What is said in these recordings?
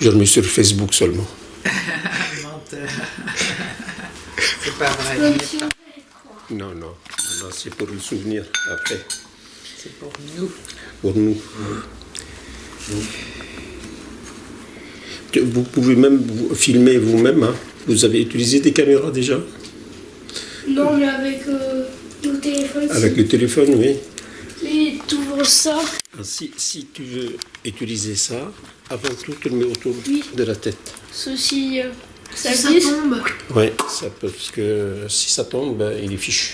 Je le mets sur Facebook seulement. Menteur. C'est pas vrai. Non, non. Non, c'est pour le souvenir après. C'est pour nous. Pour nous. Vous pouvez même vous filmer vous-même. Hein. Vous avez utilisé des caméras déjà? Non, mais avec le téléphone. Avec le téléphone, oui. Et tu vois ça. Si tu veux utiliser ça, avant tout, tu le mets autour de la tête. Ceci, ça Si ça glisse. tombe. Oui, ça peut, parce que si ça tombe, ben, il est fichu.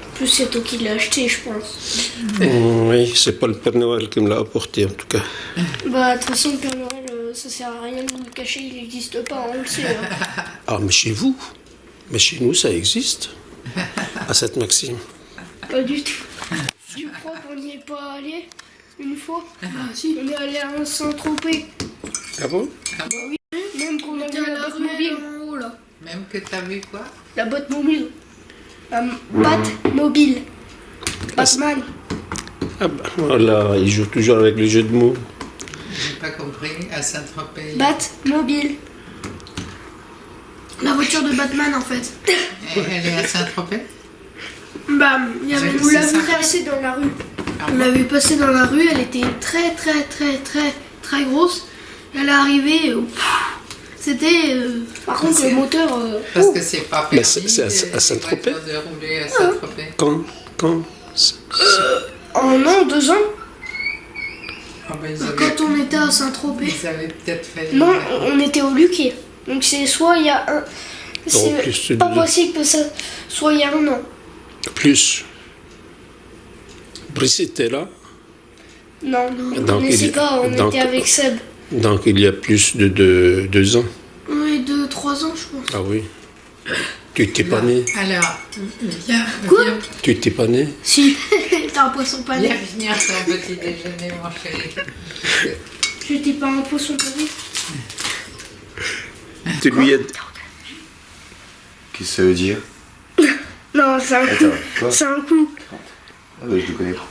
En plus, c'est toi qui l'as acheté, je pense. Oui, c'est pas le Père Noël qui me l'a apporté en tout cas. Bah, de toute façon, le Père Noël, ça sert à rien de le cacher, il n'existe pas, on le sait. Hein. Ah, mais chez vous? Mais chez nous, ça existe. À Sainte-Maxime. Pas du tout. Tu crois qu'on n'y est pas allé une fois? Ah si. On est allé à Saint-Tropez. Ah bon? Même qu'on a T'es vu à la la boîte mobile. ruelle en haut là. Même que t'as vu quoi? La boîte mobile. La boîte mobile. Batman. Ah bah voilà, il joue toujours avec les jeux de mots. J'ai pas compris. À Saint-Tropez. Bat mobile. La voiture de Batman en fait. Elle est à Saint-Tropez? Bah, il y avait, C'est on l'a ça. vu passer dans la rue. On l'a vu passer dans la rue, elle était très très très très très grosse. Elle est arrivée, c'était... Par contre, le moteur. Parce que c'est pas Mais permis. c'est à Saint-Tropez? De rouler à Saint-Tropez. Quand? En an, 2 ans. Ah ben, ils avaient, Quand on était à Saint-Tropez. ils avaient peut-être fait. Non, on était au Luquier. Donc c'est soit il y a un. plus C'est pas de- possible que ça soit il y a un an. Plus. Brice était là, Non, on Donc, ne sait il- pas, on donc- était avec Seb. donc il y a plus de 2 ans. Oui, 2-3 ans je pense. Ah oui. Tu n'étais pas né. Alors, viens, Quoi? viens, Tu n'étais pas né. Si, t'as un poisson pané. viens venir sur un petit déjeuner, mon chéri. J'étais pas un poisson pané. Tu lui as... Qu'est-ce que ça veut dire? Non, c'est un coup. Attends, quoi? C'est un coup. Ah bah je le connais pas.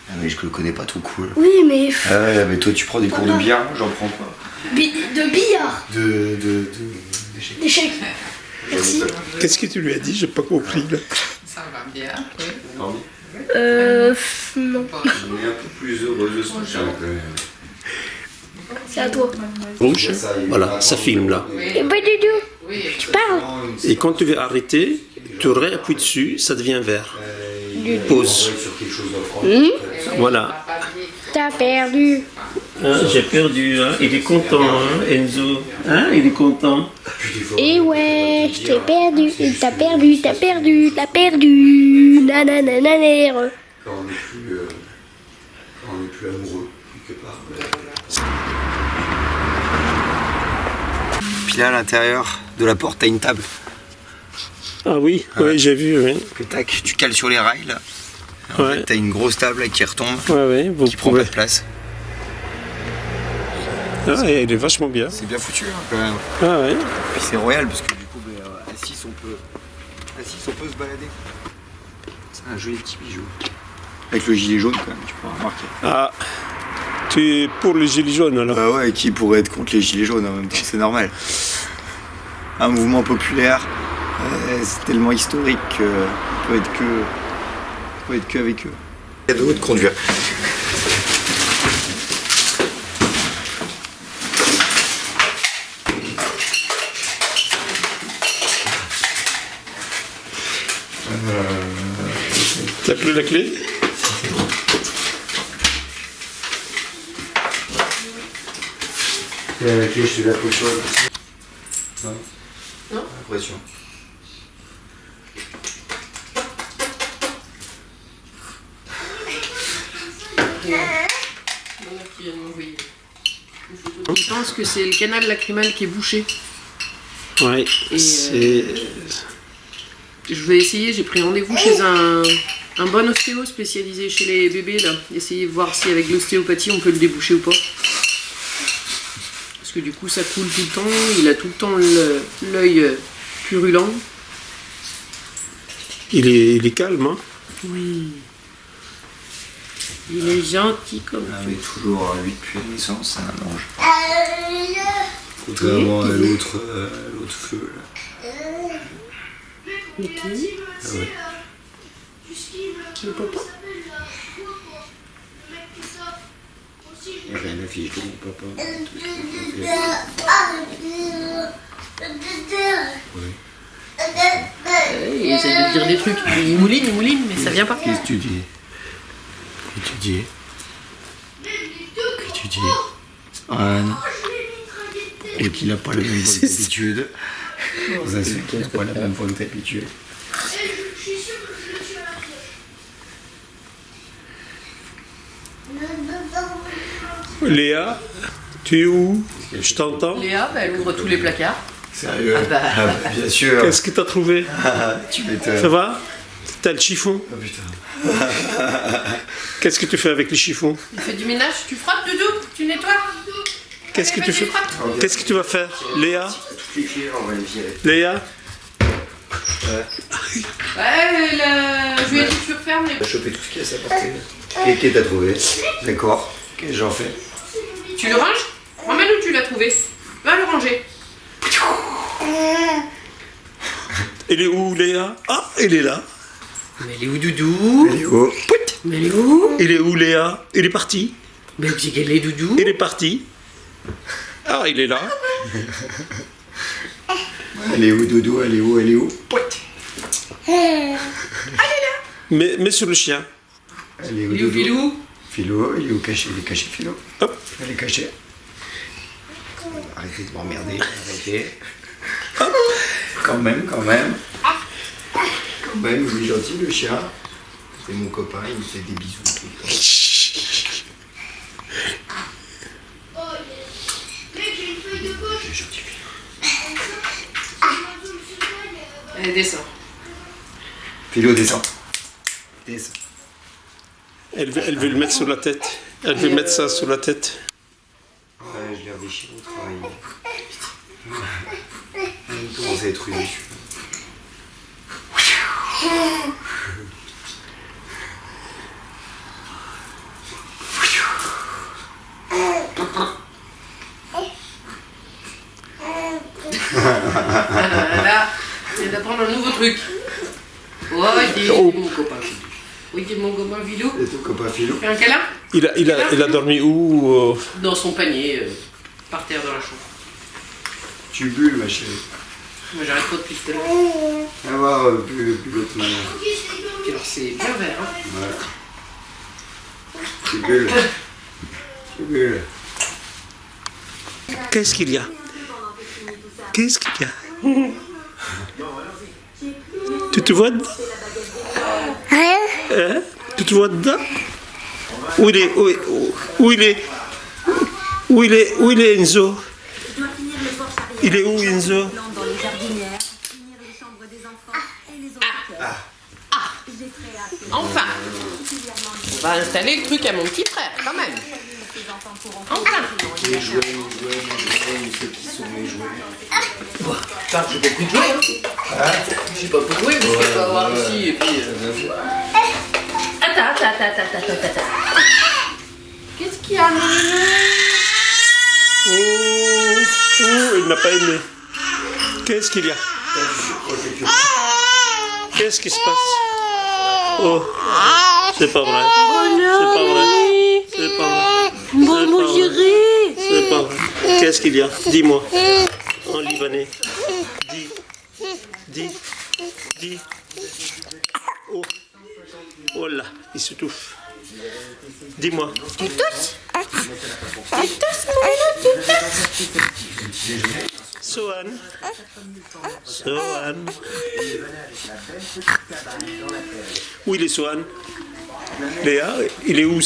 Ah mais je le connais pas tout cool. Oui, mais. Ah ouais, mais toi tu prends des cours de billard, moi, j'en prends pas. De billard. D'échecs. D'échecs. Merci. Qu'est-ce que tu lui as dit? J'ai pas compris là. Ça va bien. Oui. Pardon? Non. On est un peu plus heureux de ce prochain. C'est à toi. Rouge. Voilà, ça filme là. Et pas du tout. Oui. Tu parles. Et quand tu veux arrêter, tu réappuies dessus, ça devient vert. Pause. Sur quelque chose d'offrant. Voilà. T'as perdu. J'ai perdu, hein. Il est content, hein, Enzo. Hein, il est content. Et ouais, je t'ai perdu. T'as perdu, t'as perdu, t'as perdu. Nananananer. Quand on est plus amoureux, quelque part. Puis là à l'intérieur de la porte, t'as une table. Ah oui, oui, j'ai vu, oui. Que tac, tu cales sur les rails là. En Ouais. fait, t'as une grosse table là, qui retombe, Ouais, ouais, vous qui prend pouvez. pas de place. Ah, elle est vachement bien. C'est bien foutu hein, quand même. Ah ouais. Puis c'est royal parce que du coup, assis on peut se balader. C'est un joli petit bijou. Avec le gilet jaune quand même, tu pourras remarquer. Ah, tu es pour les gilets jaunes alors? Bah ouais, qui pourrait être contre les gilets jaunes en même temps, c'est normal. Un mouvement populaire, c'est tellement historique qu'on peut être que avec eux. Cadeau de conduire. T'as plus la clé? La clé, je te la pose sur la Non. Non. Pression. Je pense que c'est le canal lacrymal qui est bouché. Ouais, Et, c'est... Je vais essayer, j'ai pris rendez-vous chez un bon ostéo spécialisé chez les bébés là. Essayer de voir si avec l'ostéopathie on peut le déboucher ou pas. Parce que du coup ça coule tout le temps, il a tout le temps l'œil purulent. Il est calme, hein? Oui. Il est gentil comme Ah, tout. mais toujours lui depuis la naissance, c'est un ange. Contrairement à l'autre feu. Là. Mickey, Ah ouais. le papa. Il n'y a rien d'affiche de mon papa. Oui. Il essaie de dire des trucs. Il mouline, mais ça vient pas. Qu'est-ce que tu dis? Qu'est-ce que tu dis? Qu'est-ce que tu dis? Anne. Et qu'il n'a pas la même voix que d'habitude. Ça se fait qu'il n'a pas la même voix que d'habitude. Léa, tu es où? Je t'entends. Léa, elle ouvre tous les placards. Sérieux? Ah bah. Ah bah, bien sûr. Qu'est-ce que t'as trouvé? Tu m'étonnes. Ça va? T'as le chiffon? Oh putain. Qu'est-ce que tu fais avec les chiffons? Il fait du ménage, tu frottes, Doudou? Tu nettoies? Qu'est-ce que Allez, tu vas-y, fais? frotte. Qu'est-ce que tu vas faire? Léa? Toutes les clés, on va les virer. Léa? Ouais, je lui ai dit que tu refermes les... On va choper tout ce qui est à sa portée. Et qui t'as trouvé? D'accord. Qu'est-ce que j'en fais? Tu le ranges? Emmène où tu l'as trouvé. Va le ranger. Elle est où, Léa? Ah, elle est là. Mais elle est où, Doudou? Elle est où? Mais elle est où? Elle est où, Léa? Elle est partie. Mais c'est qu'elle est, Doudou? Elle est partie. Ah, il est là. Elle est où, Dodo? Elle est où? Elle est où? Mais sur le chien. Elle est où, Il est où, Dodo? Filou? Philo, il est où caché? Il est caché, Philo. Hop. Elle est cachée. Arrêtez de m'emmerder, arrêtez. Quand même. Quand même, il est gentil, le chien. C'est mon copain, il me fait des bisous tout le temps. Il est gentil, Philo. Allez, descends. Philo, descends. Descends. Elle veut le mettre sur la tête. Elle veut mettre ça sur la tête. Ouais, je l'ai redéchiré au travail. Il commence à être usé, celui-là. Là, il vient d'apprendre un nouveau truc. Oh, il dit mon copain. Oui, il dit mon copain Filou. Et ton copain Philo? Fais un câlin? Il a dormi où? Dans son panier, par terre dans la chambre. Tu bulles, ma chérie. Moi, j'arrête pas depuis tout à l'heure. On va voir plus l'autre manière. Alors, c'est bien vert, hein. Voilà. Tu bulles. Tu bulles. Qu'est-ce qu'il y a? Qu'est-ce qu'il y a? Tu te vois dedans? Hein? Tu te vois dedans? Où il est? Où il est Enzo? Il est où Enzo? Dans les jardinières, finir les chambres des enfants et les autres. J'ai très hâte que Enfin, particulièrement on va installer le truc à mon petit frère, quand même. ces enfants pourront Enfin. Mes jouets, ceux qui sont mes jouets. Enfin, j'ai pas pu jouer, hein. J'ai pas pu jouer, parce que je peux avoir ici, et puis... Attends. Qu'est-ce qu'il y a, mon Oh, il n'a pas aimé. Qu'est-ce qu'il y a? Qu'est-ce qui se passe? Oh, c'est pas vrai. C'est pas vrai. C'est pas vrai. Maman chérie. C'est pas vrai. Qu'est-ce qu'il y a? Dis-moi. En libanais. Dis. Oh. Oh là, il se touffe. Dis-moi. Sohan. Où il est Sohan? Léa, il est où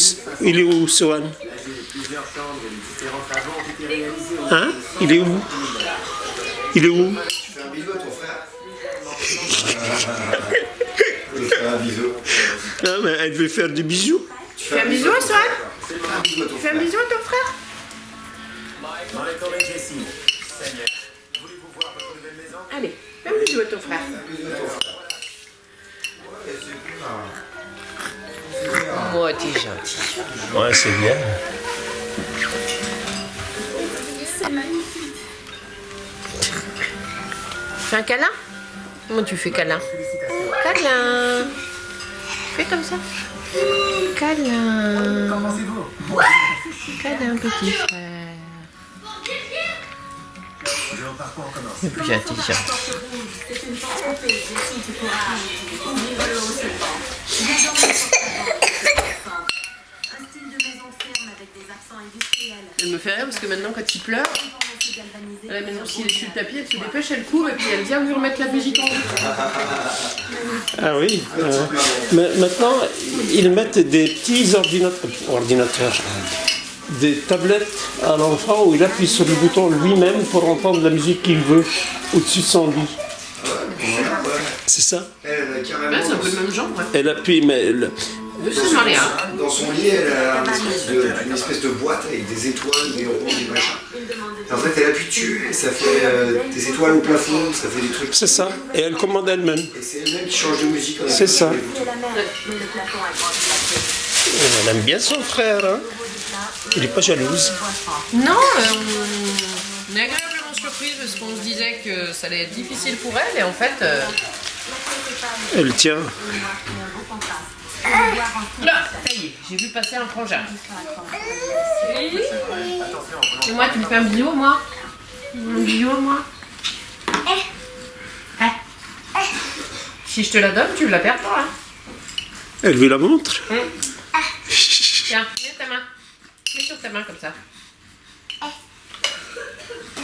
Sohan? Hein? Il est où? Il est où? Tu fais un bisou à ton frère? Je vais faire un bisou. Ah, mais elle veut faire des bisous. Tu fais un bisou à Sohan? Fais un bisou à ton Tu fais un frère. bisou à ton frère? Allez, fais un bisou à ton frère. Un bisou à ton frère. Ouais, c'est bien. C'est bien. Oh, t'es gentil. Ouais, c'est bien. Fais un câlin? Comment tu fais câlin? Câlin. Fais comme ça. Câlin. Câlin, petit frère. Le plus intelligent. C'est une force trompée, des signes de courage. Vivre le haut serpent. Un style de maison ferme avec des accents industriels. Elle me fait rire parce que maintenant, quand il pleure, à la maison, s'il est sur le tapis, elle se dépêche, elle court et puis elle vient lui remettre la musique en haut. Ah oui. Mais maintenant, ils mettent des petits ordinateurs, des tablettes à l'enfant où il appuie sur le bouton lui-même pour entendre la musique qu'il veut au-dessus de son lit. C'est ça? Elle, carrément, Ouais, c'est un peu le même genre, ouais. Elle appuie, mais dans son lit, elle a une espèce de boîte avec des étoiles, des ronds, des machins. Et en fait, elle appuie dessus et ça fait des étoiles au plafond, ça fait des trucs. c'est ça. Et elle commande elle-même. Et c'est elle-même qui change de musique. C'est ça. C'est la mer, mais le plafond a grandi. Elle aime bien son frère, hein. Il n'est pas jalouse. Non, on est agréablement surprise parce qu'on se disait que ça allait être difficile pour elle et en fait... Elle tient. Là, ça y est, j'ai vu passer un frangin. Et moi, tu me fais un bisou, moi? Un bisou, moi? Si je te la donne, tu la perds pas, hein? Elle lui la montre. Tiens, mets ta main. Mets sur ta main comme ça.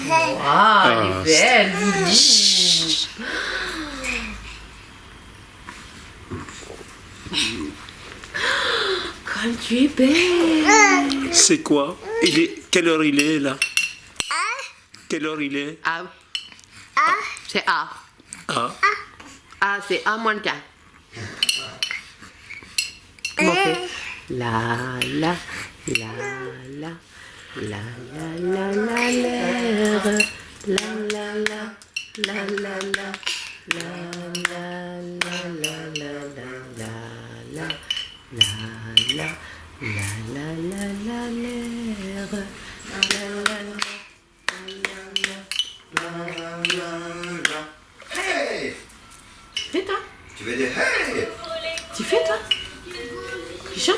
Waouh, elle est belle, Lily. Comme tu es belle. C'est quoi? Quelle heure il est, là? Quelle heure il est? A. C'est A. Ah. A, c'est A moins le 4. Comment on fait? La la la la la la la l'air la la la la la la la la la la la la la l'air Hey! Fais toi. Tu veux dire hey? Tu fais toi. Tu chantes.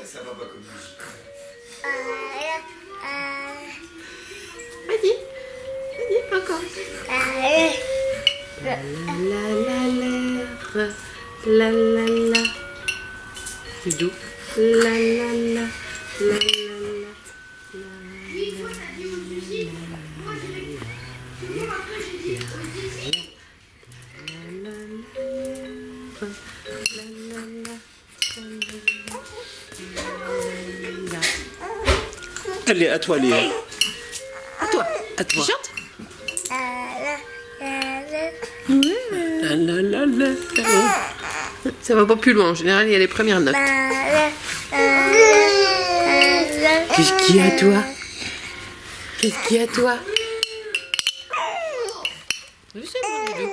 Ça va pas comme musique. Vas-y. Vas-y, encore. La la la la la. C'est doux. La la la la la. Allez, à toi, Léa. À toi. À toi. Tu chantes? La, la, la, la. Ça va pas plus loin. En général, il y a les premières notes. Qu'est-ce qu'il y a, toi? Qu'est-ce qu'il y a, toi? Je sais, mon Doudou.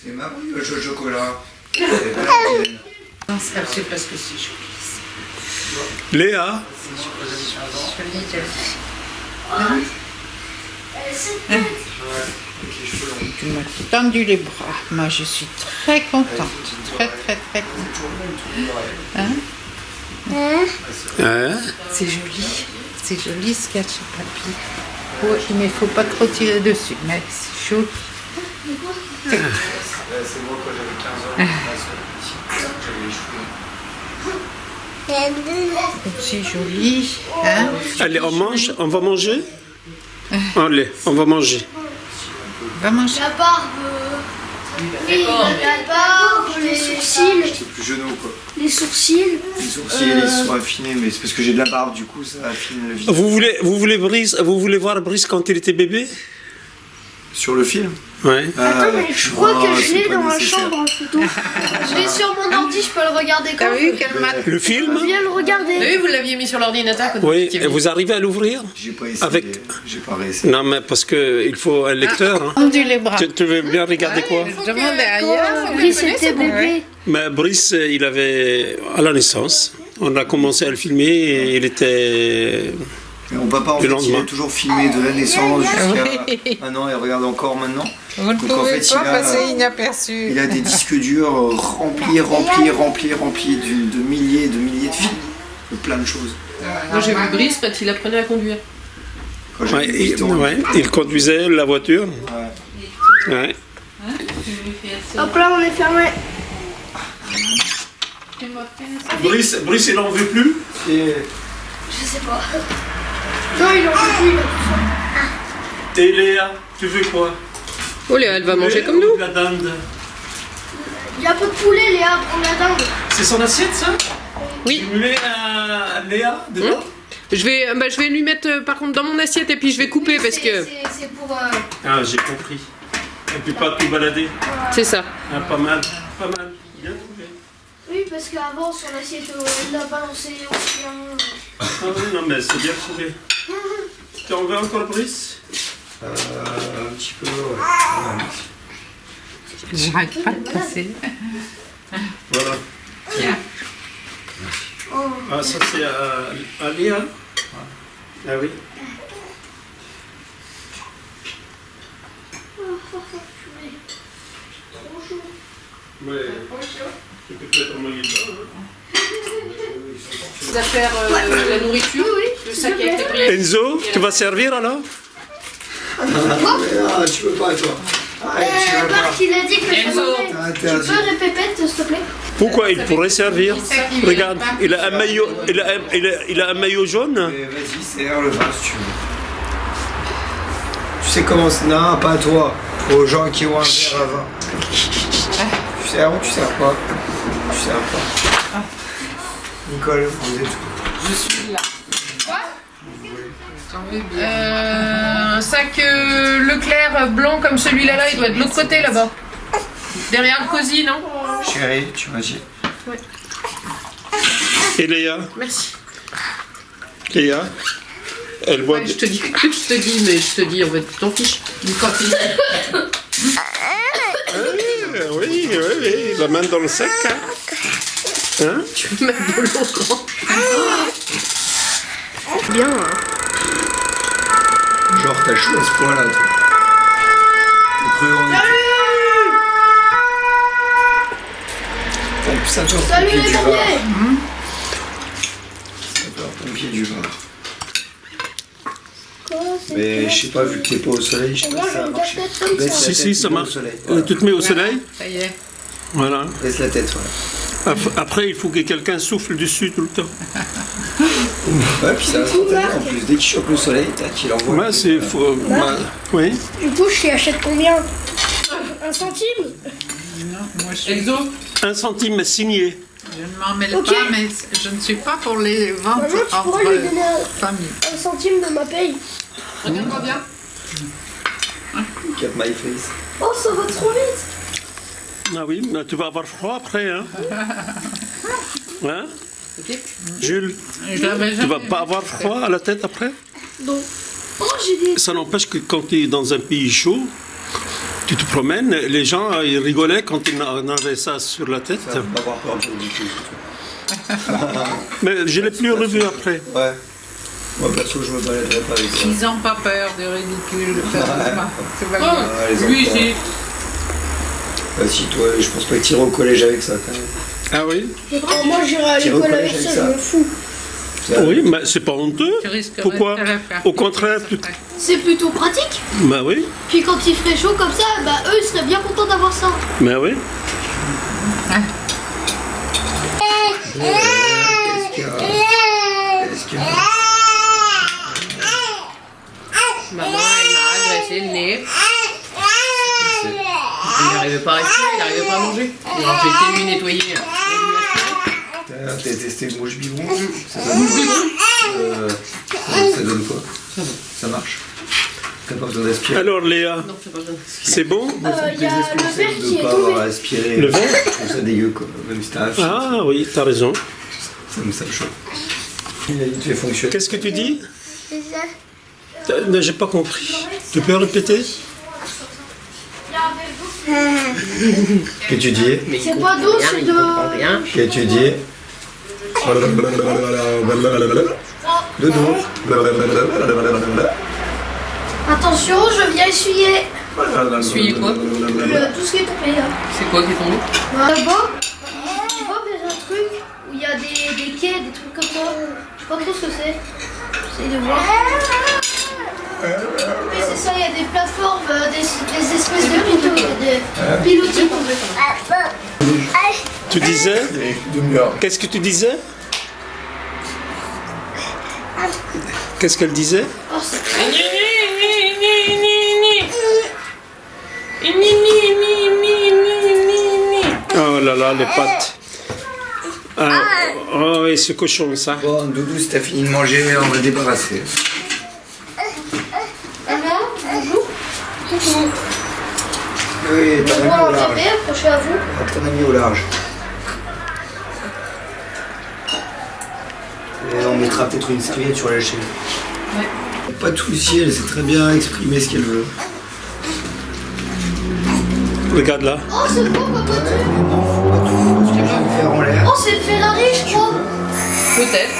C'est marrant le jeu de chocolat. C'est pas la tienne. Non, c'est parce que c'est joli. Léa. Tu m'as tendu les bras. Moi, je suis très contente. Très, très, très contente. Hein? Hein? C'est joli. C'est joli ce qu'il y a chez papy. Oh, il ne faut pas trop tirer dessus. Mais c'est chaud. C'est moi quand j'avais 15 ans, j'avais les cheveux. C'est joli. Hein? Allez, on mange? On va manger? Allez, on va manger. Va manger. La barbe. Oui, la barbe. les sourcils. J'étais plus genou quoi. Les sourcils. Les sourcils ils sont affinés, mais c'est parce que j'ai de la barbe, du coup ça affine le visage. Vous voulez voir Brice quand il était bébé? Sur le film? Ouais. Attends, mais je crois que je c'est l'ai pas dans ma nécessaire. chambre en photo. Je l'ai sur mon ordi, je peux le regarder quand T'as je vu veux. quel mat? Le film? Viens le regarder. Oui, vous l'aviez mis sur l'ordinateur quand Oui, vous étiez et venu. vous arrivez à l'ouvrir? J'ai pas essayé. Avec- J'ai pas réessayé. Non, mais parce qu'il faut un lecteur. Hein. Tendu les bras. Tu veux bien regarder quoi? Je demande derrière. Oui, c'était bébé. Mais Brice, il avait, à la naissance, on a commencé à le filmer et il était... Mais mon papa en Le fait il lendemain. a toujours filmé de la naissance jusqu'à un an et regarde encore maintenant. Vous ne Donc, en pouvez fait, pas il a- passer inaperçu. Il a des disques durs remplis de milliers de films, de plein de choses. Moi j'ai vu Brice quand il apprenait à conduire. Quand Ouais, j'avais 8 ans. il conduisait la voiture. Ouais. Ouais. Hop là, on est fermé. Brice, il n'en veut plus? Et Je sais pas. Non, il en peut plus, il a tout ça. Et Léa, tu veux quoi? Oh Léa, elle va manger comme nous. La dinde. Il y a un peu de poulet, Léa, prends la dinde. C'est son assiette, ça? Oui. Tu mets à Léa dedans? Je vais lui mettre par contre dans mon assiette et puis je vais couper parce que C'est pour. Ah, j'ai compris. Et puis pas tout balader. c'est ça. Ah, pas mal, pas mal. Bien trouvé. Oui, parce qu'avant, sur l'assiette, elle l'a balancé au chien. Ah oui, non, mais c'est bien trouvé. Tu en veux encore, Brice? un petit peu, ouais. J'arrête pas de passer. Voilà. Tiens. Ah, ça c'est à Léa? Ah oui. Ouais. Tu peux peut-être envoyer ça, hein. Les affaires, la nourriture, le sac a été pris. Enzo, tu vas servir alors? Ah, tu peux pas toi. Arrête, tu vas pas. Marc, il a dit que je Enzo. pouvais. T'as Tu interdit. peux répéter, s'il te plaît? Pourquoi il pourrait servir? Regarde, il a un maillot, il a un maillot jaune. Mais vas-y, serre le vin si tu veux. Tu sais comment c'est? Non, pas toi. Aux gens qui ont un verre à vin. Tu sers ou tu sers pas? Tu sers pas. Nicole, vous êtes où? Je suis là. Quoi? J'en veux bien. Un sac Leclerc blanc comme celui-là, il doit être de l'autre côté là-bas. Derrière le cosy, non? Chérie, tu m'as dit. Et Léa? Merci. Léa? Elle boit. Ouais, je te dis, mais je te dis, en fait, tu t'en fiches. Oui, la main dans le sac. Hein? Tu veux mettre de l'eau. Bien. Genre, t'as chaud à ce point-là, toi. T'es cru en été. Salut Sapeur-pompier les du Var. pompiers. Sapeur-pompier du Var. Quoi, c'est Mais quoi? je sais pas, vu que t'es pas au soleil, je sais pas Moi, si ça va j'ai une marcher. casquette comme Baisse ça. la Si, tête, ça tu te mets marche. au soleil. Voilà. Tu te mets au soleil. Ça y est. Voilà. Baisse la tête, voilà. Après, il faut que quelqu'un souffle dessus tout le temps. Ouais, puis ça va spontané en plus. Dès qu'il chope le soleil, tac, il envoie. Ouais, c'est faux. Oui. Du coup, je t'y achète combien? 1 centime? Non, moi je suis. Enzo, 1 centime signé. Je ne m'en mêle Ok. pas, mais je ne suis pas pour les ventes Maman, tu entre pourras lui donner familles. 1 centime de ma paye. regarde-moi bien. Cap my face. Oh, ça va trop vite. Ah oui, mais tu vas avoir froid après, hein? Hein? Jules, Je l'avais tu jamais vas pas avoir froid à la tête après? Donc, oh, j'ai des. Ça n'empêche que quand tu es dans un pays chaud, tu te promènes, les gens ils rigolaient quand ils avaient ça sur la tête. Ça va pas avoir peur du ridicule. Mais je l'ai plus revu après. Ouais. Moi, perso, je me baladerais pas avec ça. Ils n'ont pas peur du ridicule. C'est pas grave. Ah, les Lui, enfants. c'est. Bah, si, toi, je pense pas que t'irais au collège avec ça, quand même. Ah oui? Oh, moi, j'irai à Tire au l'école avec collège ça, avec je ça. me fous. Ça, Oui, mais c'est pas honteux. Tu risquerais Pourquoi? de te la faire. Au contraire, tu... C'est plutôt pratique. Bah oui, Puis quand il ferait chaud comme ça, bah eux, ils seraient bien contents d'avoir ça. bah oui. Qu'est-ce qu'il y a? Qu'est-ce qu'il y a? Maman, elle m'a agressé le nez. Il n'arrivait pas à respirer, il n'arrivait pas à manger. Alors j'ai été lui nettoyer. T'as testé le mouche biberon? Ça donne quoi? Ça marche. T'as pas besoin d'aspirer. Alors Léa, Non, c'est pas vrai. c'est bon? Il y a le verre qui De est pas tombé. avoir aspiré. Le verre? Je trouve ça dégueu quoi. Même si t'as un film, Ah oui, t'as raison. ça me choque. Il te fait fonctionner. Qu'est-ce que tu dis? Non, j'ai pas compris. Tu peux répéter? Que tu dis? Mais il C'est comprend pas d'eau, rien, c'est il de- comprend rien. Que tu dis? Dodo. Attention, je viens essuyer Essuyer quoi? tout ce qui est tombé là. C'est quoi qui est tombé? Là-bas, on va vers un truc où il y a des quais, des trucs comme ça. Je sais pas trop ce que c'est. J'essaie de voir. Oui, c'est ça, il y a des plateformes, des espèces de pilotis. Tu disais? Qu'est-ce que tu disais? Qu'est-ce qu'elle disait? Oh, c'est Oh là là, les pattes. Ah, oh oui, ce cochon, ça. Bon, Doudou, si t'as fini de manger, on va débarrasser. maman, bonjour. Oui, t'en as mis Moi, au large. bébé, accroché à vous. T'en as mis au large. Et on mettra peut-être une serviette sur la chaîne. Pas de souci, elle sait très bien exprimer ce qu'elle veut. Regarde là. Oh, c'est beau, papa. Non, faut pas tout, parce que je vais le faire en l'air. Oh, c'est une Ferrari, je crois. Peut-être.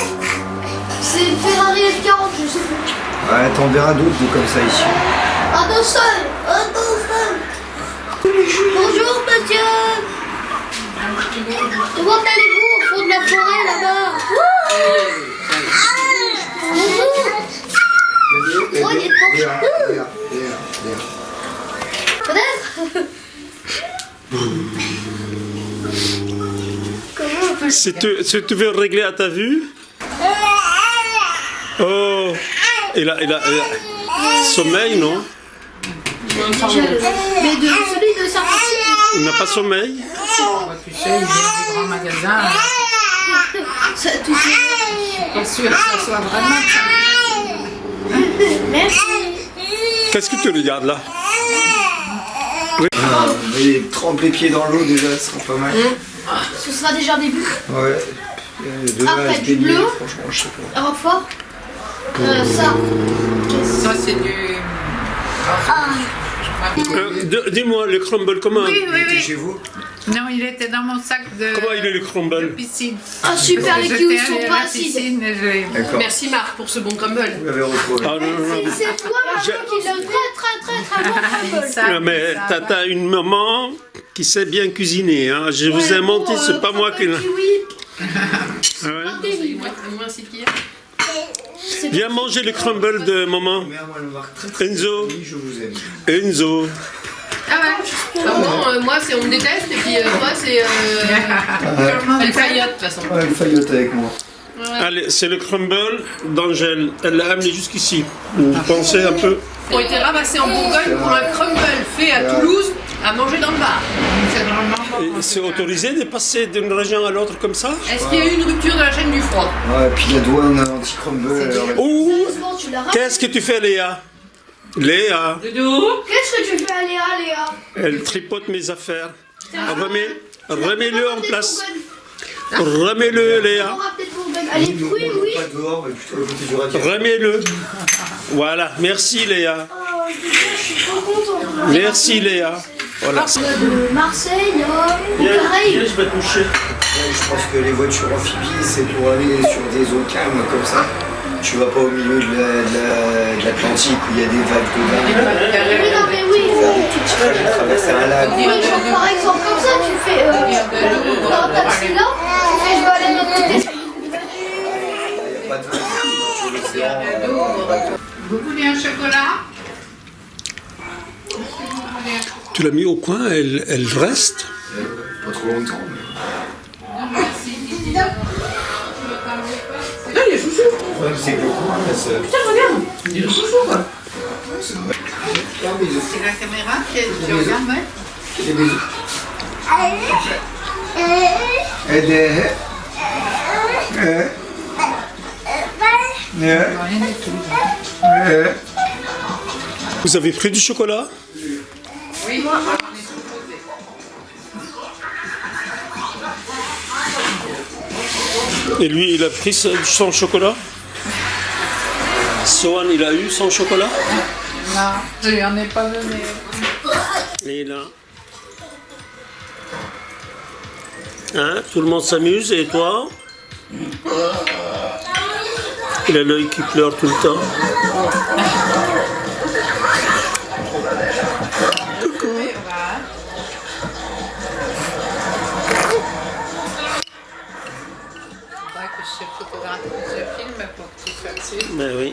C'est une Ferrari F40, je sais plus. Ouais, t'en verras d'autres comme ça ici. Attention, attention. Bonjour, monsieur. Comment allez-vous au fond de la forêt là-bas? Bonjour. Oh, il est proche. Peut-être. Comment on peut le Si tu veux régler à ta vue. Oh, il a sommeil, non? déjà le... Mais de celui de sa partie. Il n'a pas sommeil? Tu sais, il vient du grand magasin. Ça a touché. Pas sûr que ça soit vraiment ça. Merci. Qu'est-ce que tu regardes là? Et trempe les pieds dans l'eau déjà, ce sera pas mal. Ce sera déjà un début. Ouais. De là Après, à se du baigner, bleu. franchement, je sais pas. Roquefort. Ça. Ça, c'est du. Dis-moi, le crumble, comment? Oui, oui, T'es oui. chez vous? Non, il était dans mon sac de. Comment il est le de crumble? piscine. Ah, super, Parce les que kiwis j'étais sont allée à pas la acides. piscine et j'ai. D'accord. Merci Marc pour ce bon crumble. Vous l'avez retrouvé. Ah non, non, non. C'est toi, maman, qui le très bon crumble. Ça, Mais ça, t'as une maman qui sait bien cuisiner. Hein. Je vous ai menti, c'est pas moi qui l'a. Oui. Ah ouais? Moins si pire. Viens manger le crumble de maman. Mère, moi, le marque très très Enzo, oui, je vous aime. Enzo. Ah ouais. Vraiment, moi c'est on me déteste et puis moi c'est elle faillotte de toute façon. Ouais, elle faillote avec moi. Allez, c'est le crumble d'Angèle. Elle l'a amené jusqu'ici. Vous pensez un peu? Ont été ramassés en Bourgogne pour un crumble fait à Toulouse à manger dans le bar. c'est vraiment bon. Et c'est autorisé de passer d'une région à l'autre comme ça? Est-ce qu'il y a eu une rupture de la chaîne du froid? Ouais, puis la douane anti-crumble. alors, Ouh! Sérieusement, tu l'as raté. Qu'est-ce que tu fais, Léa? Léa, Doudou. Qu'est-ce que tu fais, Léa? elle tripote mes affaires. Remets-le en place. On Remets-le, Léa. aura peut-être mon gun. Allez, nous, oui, on oui. joue pas dehors, mais plutôt à côté du radiateur. Remets-le. Voilà, merci Léa. Oh, je suis trop contente. Merci Léa. Voilà. De Marseille, pareil. je vais te toucher. Ouais, je pense que les voitures amphibies, c'est pour aller sur des eaux calmes comme ça. Tu vas pas au milieu de l'Atlantique où il y a des vagues de dingue. Oui, non, mais oui. J'ai traversé un lac. Oui, genre, par exemple, comme ça, tu fais dans un taxi là, tu fais je vais aller de l'autre côté. Il n'y a pas de vagues sur l'océan. Vous voulez un chocolat? Tu l'as mis au coin, elle reste. Pas trop longtemps. Le problème, c'est que le courant, C'est la caméra qui regarde, ouais. Fais des bisous. Vous avez pris du chocolat? Oui, moi, j'en ai tout posé. Et lui, il a pris son chocolat? Sohan, il a eu son chocolat? Non, je lui en ai pas donné. Et là. Hein? Tout le monde s'amuse, et toi? Il a l'œil qui pleure tout le temps. Oui, voilà. Faudrait que je photographie ce film pour que tu sois dessus. Ben oui.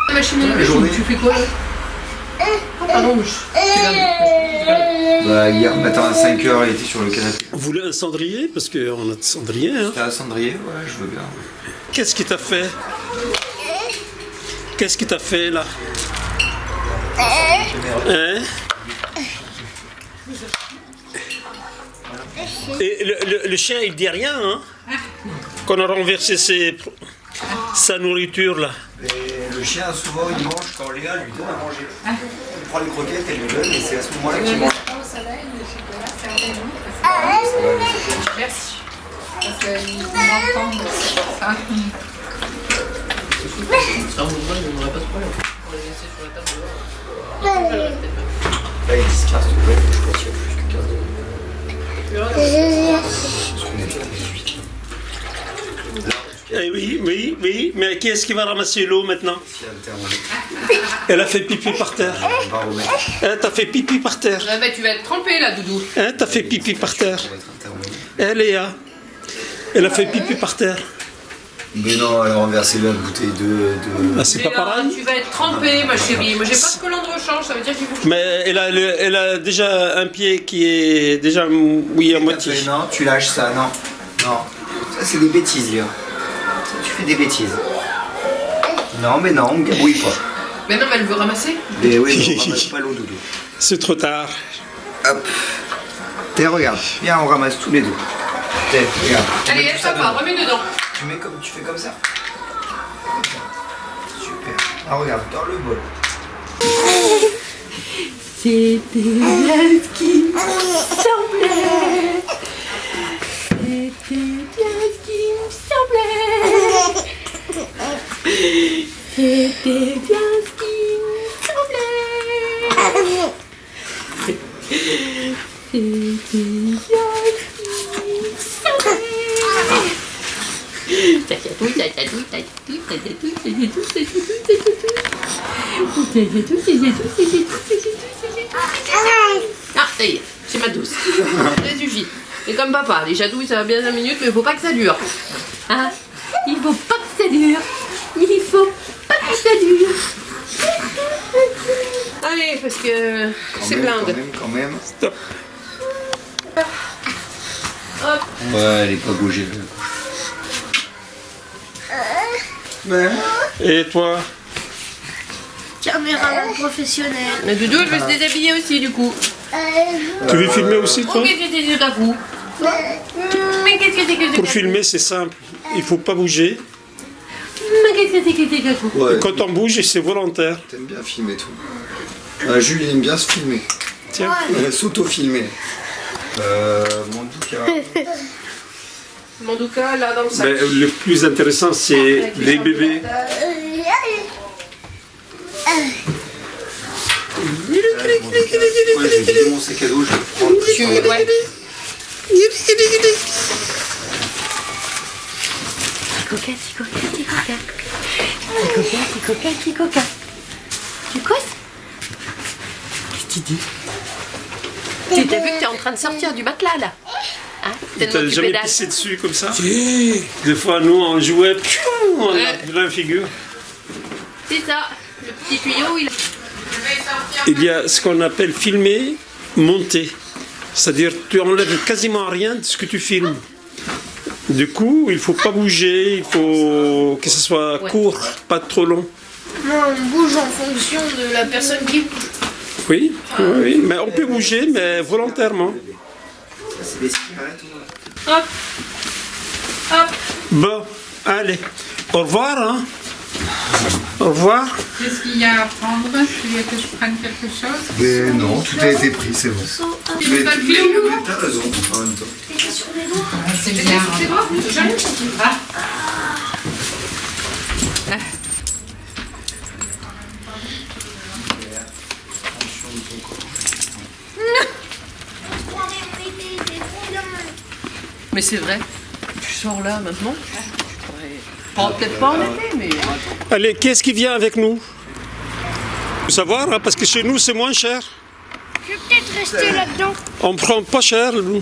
La machine à laver, tu fais quoi là? Ah pardon, Bah, hier matin à 5h, il était sur le canapé. Vous voulez un cendrier? Parce qu'on a de cendrier. Hein. T'as un cendrier? Ouais, je veux bien. Qu'est-ce qu'il t'a fait? Qu'est-ce qu'il t'a fait là? Hein? Et le chien il dit rien, hein? Qu'on a renversé sa nourriture là. Et le chien, souvent, il mange quand Léa lui donne à manger. Il prend les croquettes, elle lui donne, et c'est à ce moment-là qu'il mange. Merci. Parce qu'ils m'entendent, c'est pour ça. Ça, on n'aurait pas de problème. On les laisser sur la table dehors. Là, ils disent 15 degrés, je pense qu'il y a plus que 15 degrés. Parce qu'on est 18. Eh oui, mais qui est-ce qui va ramasser l'eau maintenant? Si, à le thermomètre. Elle a fait pipi par terre. On va remettre. Hein, t'as fait pipi par terre. Ah bah, tu vas être trempé là, Doudou. Hein, t'as fait pipi par terre. On va mettre un thermomètre. Eh Léa, elle a fait pipi par terre. Mais non, elle a renversé la bouteille de... Ah, c'est pas pareil. Tu vas être trempé, ma chérie. Moi, j'ai pas de collant de rechange, ça veut dire qu'il faut que Mais elle a déjà un pied qui est déjà mouillé à moitié. Non, tu lâches ça, non. Non. Ça, c'est des bêtises, Léa. Ça, tu fais des bêtises. Non, mais non, on gabouille pas. Mais non, mais elle veut ramasser. Mais oui, mais on ramasse pas l'eau, Doudou. C'est trop tard. Hop. Tiens, regarde. Viens, on ramasse tous les deux. Tiens, regarde. Tu Allez, mets elle tout ça ça va, dedans. remets dedans. Tu fais comme ça. Super. Ah, regarde, dans le bol. C'était bien ce qui me semblait. C'était bien ce qui me semblait. C'était bien ce qui me semblait. C'était bien ce qui me semblait. Ah, ça y est, c'est ma douce. Ça suffit. C'est comme papa, les chatouilles ça va bien 5 minutes, mais il faut pas que ça dure. Hein? Il faut pas que ça dure. Il faut pas que ça dure. Allez, parce que c'est blinde. Quand même. Stop. Hop. Ouais, elle est pas bougée. Et toi? Caméraman professionnel. La Doudou, elle veut se déshabiller aussi, du coup. Tu veux filmer aussi toi? Oh, qu'est-ce que c'est que ta fou? Mais qu'est-ce que c'est que Pour filmer c'est simple. Il faut pas bouger. Mais qu'est-ce que c'est que ta fou? Ouais, Quand on bouge c'est volontaire. t'aimes bien filmer tout. Jules, il aime bien se filmer. Tiens. S'auto-filmer. Mon doux, Mandouka, là, dans le sac. Mais le plus intéressant c'est les bébés. Ouais, j'ai vidé mon sac à dos, je vais le prendre. Ouais. Coca, petit coca, petit coca. Petit coca, petit coca, petit coca. Tu causes? Qu'est-ce que tu dis? Tu t'as vu que t'es en train de sortir du matelas, là? Hein? Tellement T'as tu jamais pédales. pissé dessus comme ça? Des fois nous on jouait, on a plein de figure. C'est ça. Le petit tuyau, il... Il y a ce qu'on appelle filmer, monter. C'est-à-dire tu enlèves quasiment rien de ce que tu filmes. Du coup, il faut pas bouger, il faut que ce soit court, pas trop long. Non, on bouge en fonction de la personne qui bouge. Oui, oui, mais on peut bouger, mais volontairement. C'est des cigarettes. Hop. Hop. Bon, allez, au revoir. Hein. Au revoir. Qu'est-ce qu'il y a à prendre? Tu veux que je prenne quelque chose? Mais non, tout a été pris, c'est bon. Tu veux pas de film? T'as raison, en même temps. C'est bien. Ah. Mais c'est vrai, tu sors là maintenant. Peut-être pas en été, mais. Allez, qu'est-ce qui vient avec nous? Faut savoir, hein, parce que chez nous, c'est moins cher. Je vais peut-être rester là-dedans. On prend pas cher, nous.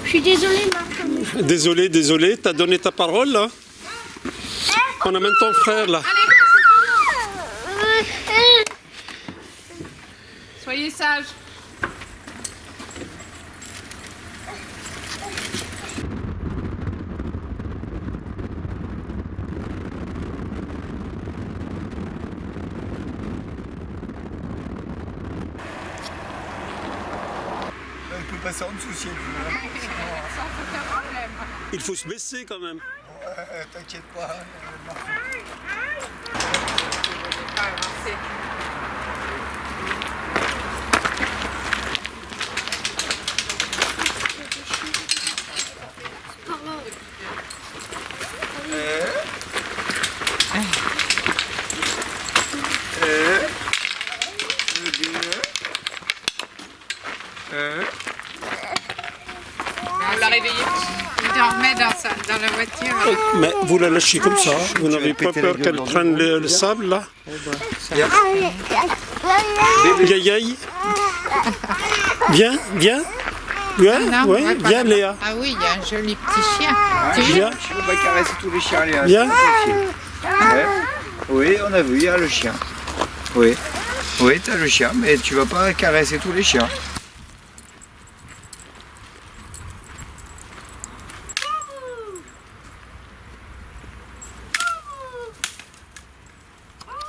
Je suis désolée, Marc. Désolé, t'as donné ta parole, là. On amène ton frère, là. Soyez sages. On peut passer en dessous si elle veut. Il faut se baisser, quand même. T'inquiète pas. On l'a réveillé. Il dormait dans la voiture. Mais vous la lâchez comme ça. Vous n'avez pas péter la peur gueule qu'elle dans prenne le le sable, là? Bébé. Yaï. Viens. Non, Ouais, ouais, pas viens, là-bas. Léa. Ah oui, il y a un joli petit chien. Tu Viens. On va caresser tous les chiens, Léa. Viens. Ouais. Oui, on a vu, il y a le chien. Oui, t'as le chien, mais tu vas pas caresser tous les chiens.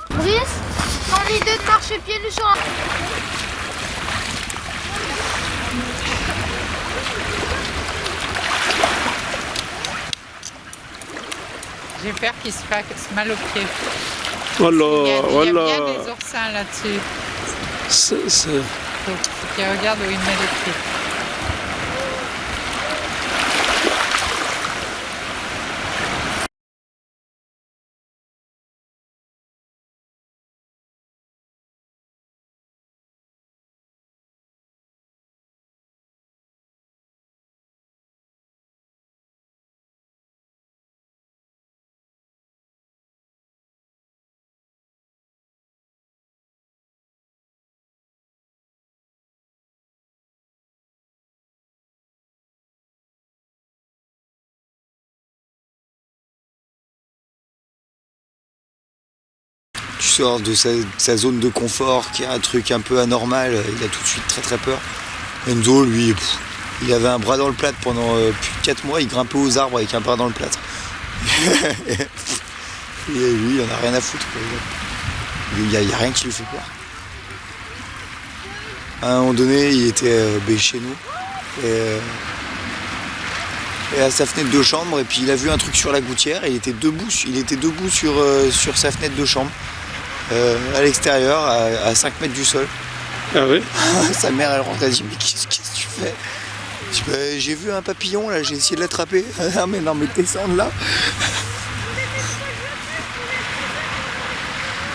Brice, prends l'idée de marcher pieds nus sur un... J'ai peur qu'il se fasse mal aux pieds. Oh Il y a, là, il y a oh bien là. des oursins là-dessus. C'est- Faut qu'il regarde où il met les pieds. Tu sors de sa zone de confort, qui est un truc un peu anormal, il a tout de suite très peur. Enzo, lui, il avait un bras dans le plâtre pendant plus de 4 mois, il grimpait aux arbres avec un bras dans le plâtre. Et lui, il en a rien à foutre. Quoi. Il n'y a rien qui lui fait peur. À un moment donné, il était chez nous. Et à sa fenêtre de chambre, et puis il a vu un truc sur la gouttière, et il était debout sur sa fenêtre de chambre, à l'extérieur, à 5 mètres du sol. Ah oui? Sa mère, elle rentre, elle dit, mais qu'est-ce que tu fais? Je dis, bah, j'ai vu un papillon là, j'ai essayé de l'attraper. Ah mais non, mais descends de là.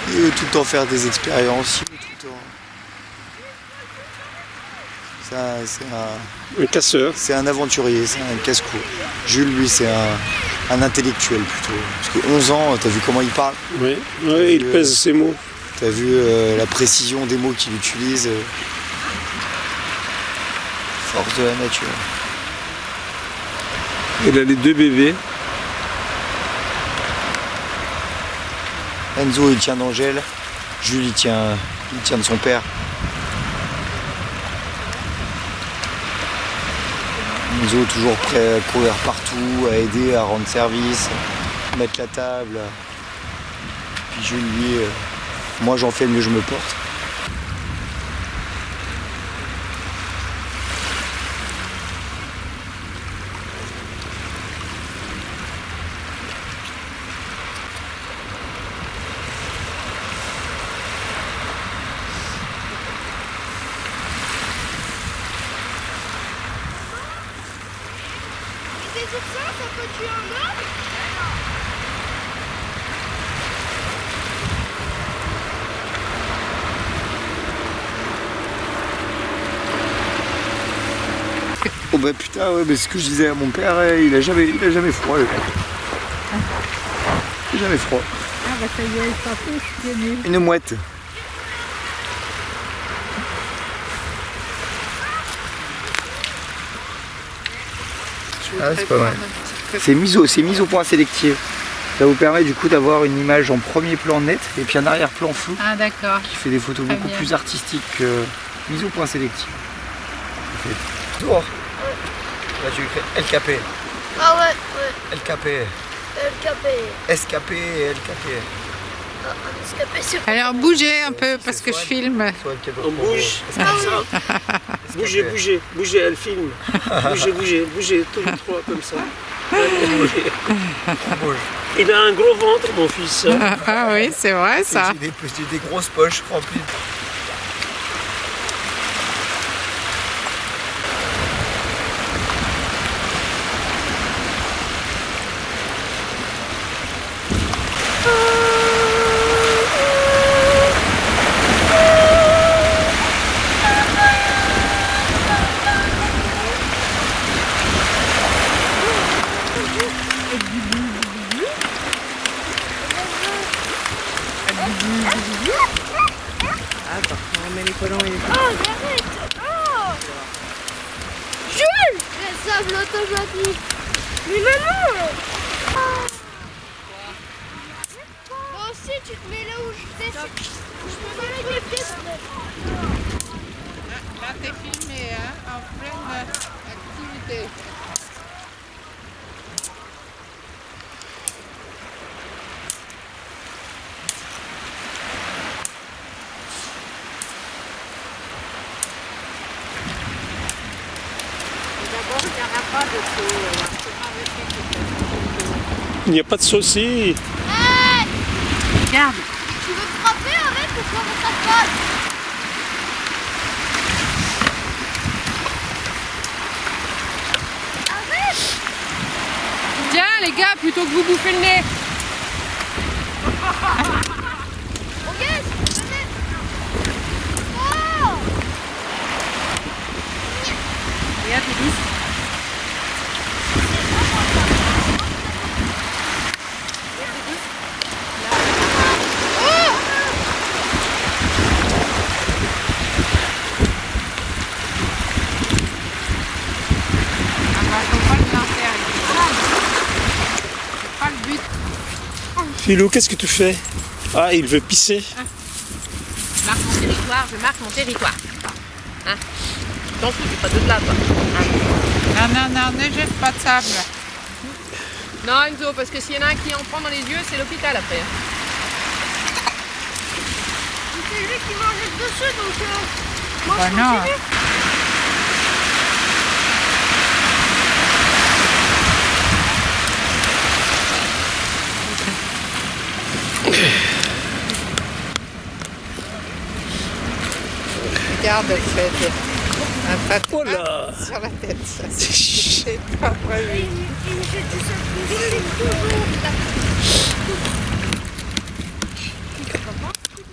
Il veut tout le temps faire des expériences, il veut tout le temps. Un casseur. C'est un aventurier, c'est un casse-cou. Jules, lui, c'est un intellectuel plutôt. Parce que 11 ans, t'as vu comment il parle? Oui, il pèse ses mots. T'as vu la précision des mots qu'il utilise. Force de la nature. Il a les 2 bébés. Enzo, il tient d'Angèle. Jules, il tient de son père. Enzo, toujours prêt à courir partout, à aider, à rendre service, à mettre la table. Puis Jules, lui, moi j'en fais, mais je me porte. oursins, ça peut tuer un homme? Oh bah putain, ouais, mais ce que je disais à mon père, il a jamais froid. Le mec. Il a jamais froid. Ah bah ça y est, il s'approche, c'est mieux. Une mouette. Ah, c'est pas mal. C'est mis au point sélectif. Ça vous permet du coup d'avoir une image en premier plan net et puis un arrière-plan flou Ah d'accord. qui fait des photos Très beaucoup bien. plus artistiques que mise au point sélectif. Tour. Là tu écris LKP, Ah ouais, LKP, LKP. SKP et LKP. Ah, un escapé, c'est Alors bougez un peu parce que je filme. On bouge. Bougez, bougez, bougez, elle filme. Bougez, bougez, bougez, tous les trois comme ça. Il a un gros ventre, mon fils. Ah oui, c'est vrai ça. J'ai des grosses poches remplies. Attends, on met les collants et les... Oh, arrête! Oh! Jules! Laisse l'automatique. Mais maman! Oh. Moi aussi, tu te mets là où je fais. Je me mets avec les pieds. Là t'es filmé hein, en pleine activité. D'abord, il n'y aura pas de saut. Il n'y a pas de souci. Regarde. Tu veux frapper avec ou comment ça se passe? Arrête! Tiens, les gars, plutôt que vous bouffez le nez. Ok, je peux mettre. Oh! Regarde, tout douce. Ah bah faut pas le lancer. C'est pas le but. Philou, qu'est-ce que tu fais? Ah, il veut pisser. Je marque mon territoire, je marque mon territoire. Hein? T'en fous, j'ai pas de là, toi. Hein? Non, ne jette pas de sable. Non, Enzo, parce que s'il y en a un qui en prend dans les yeux, c'est l'hôpital après. C'est lui qui mange dessus, donc moi Bah je non. continue. Regarde, elle fait un tatouage Oh là. sur la tête. Ça, c'est pas prévu. Il me fait du sang. C'est tout lourd, là.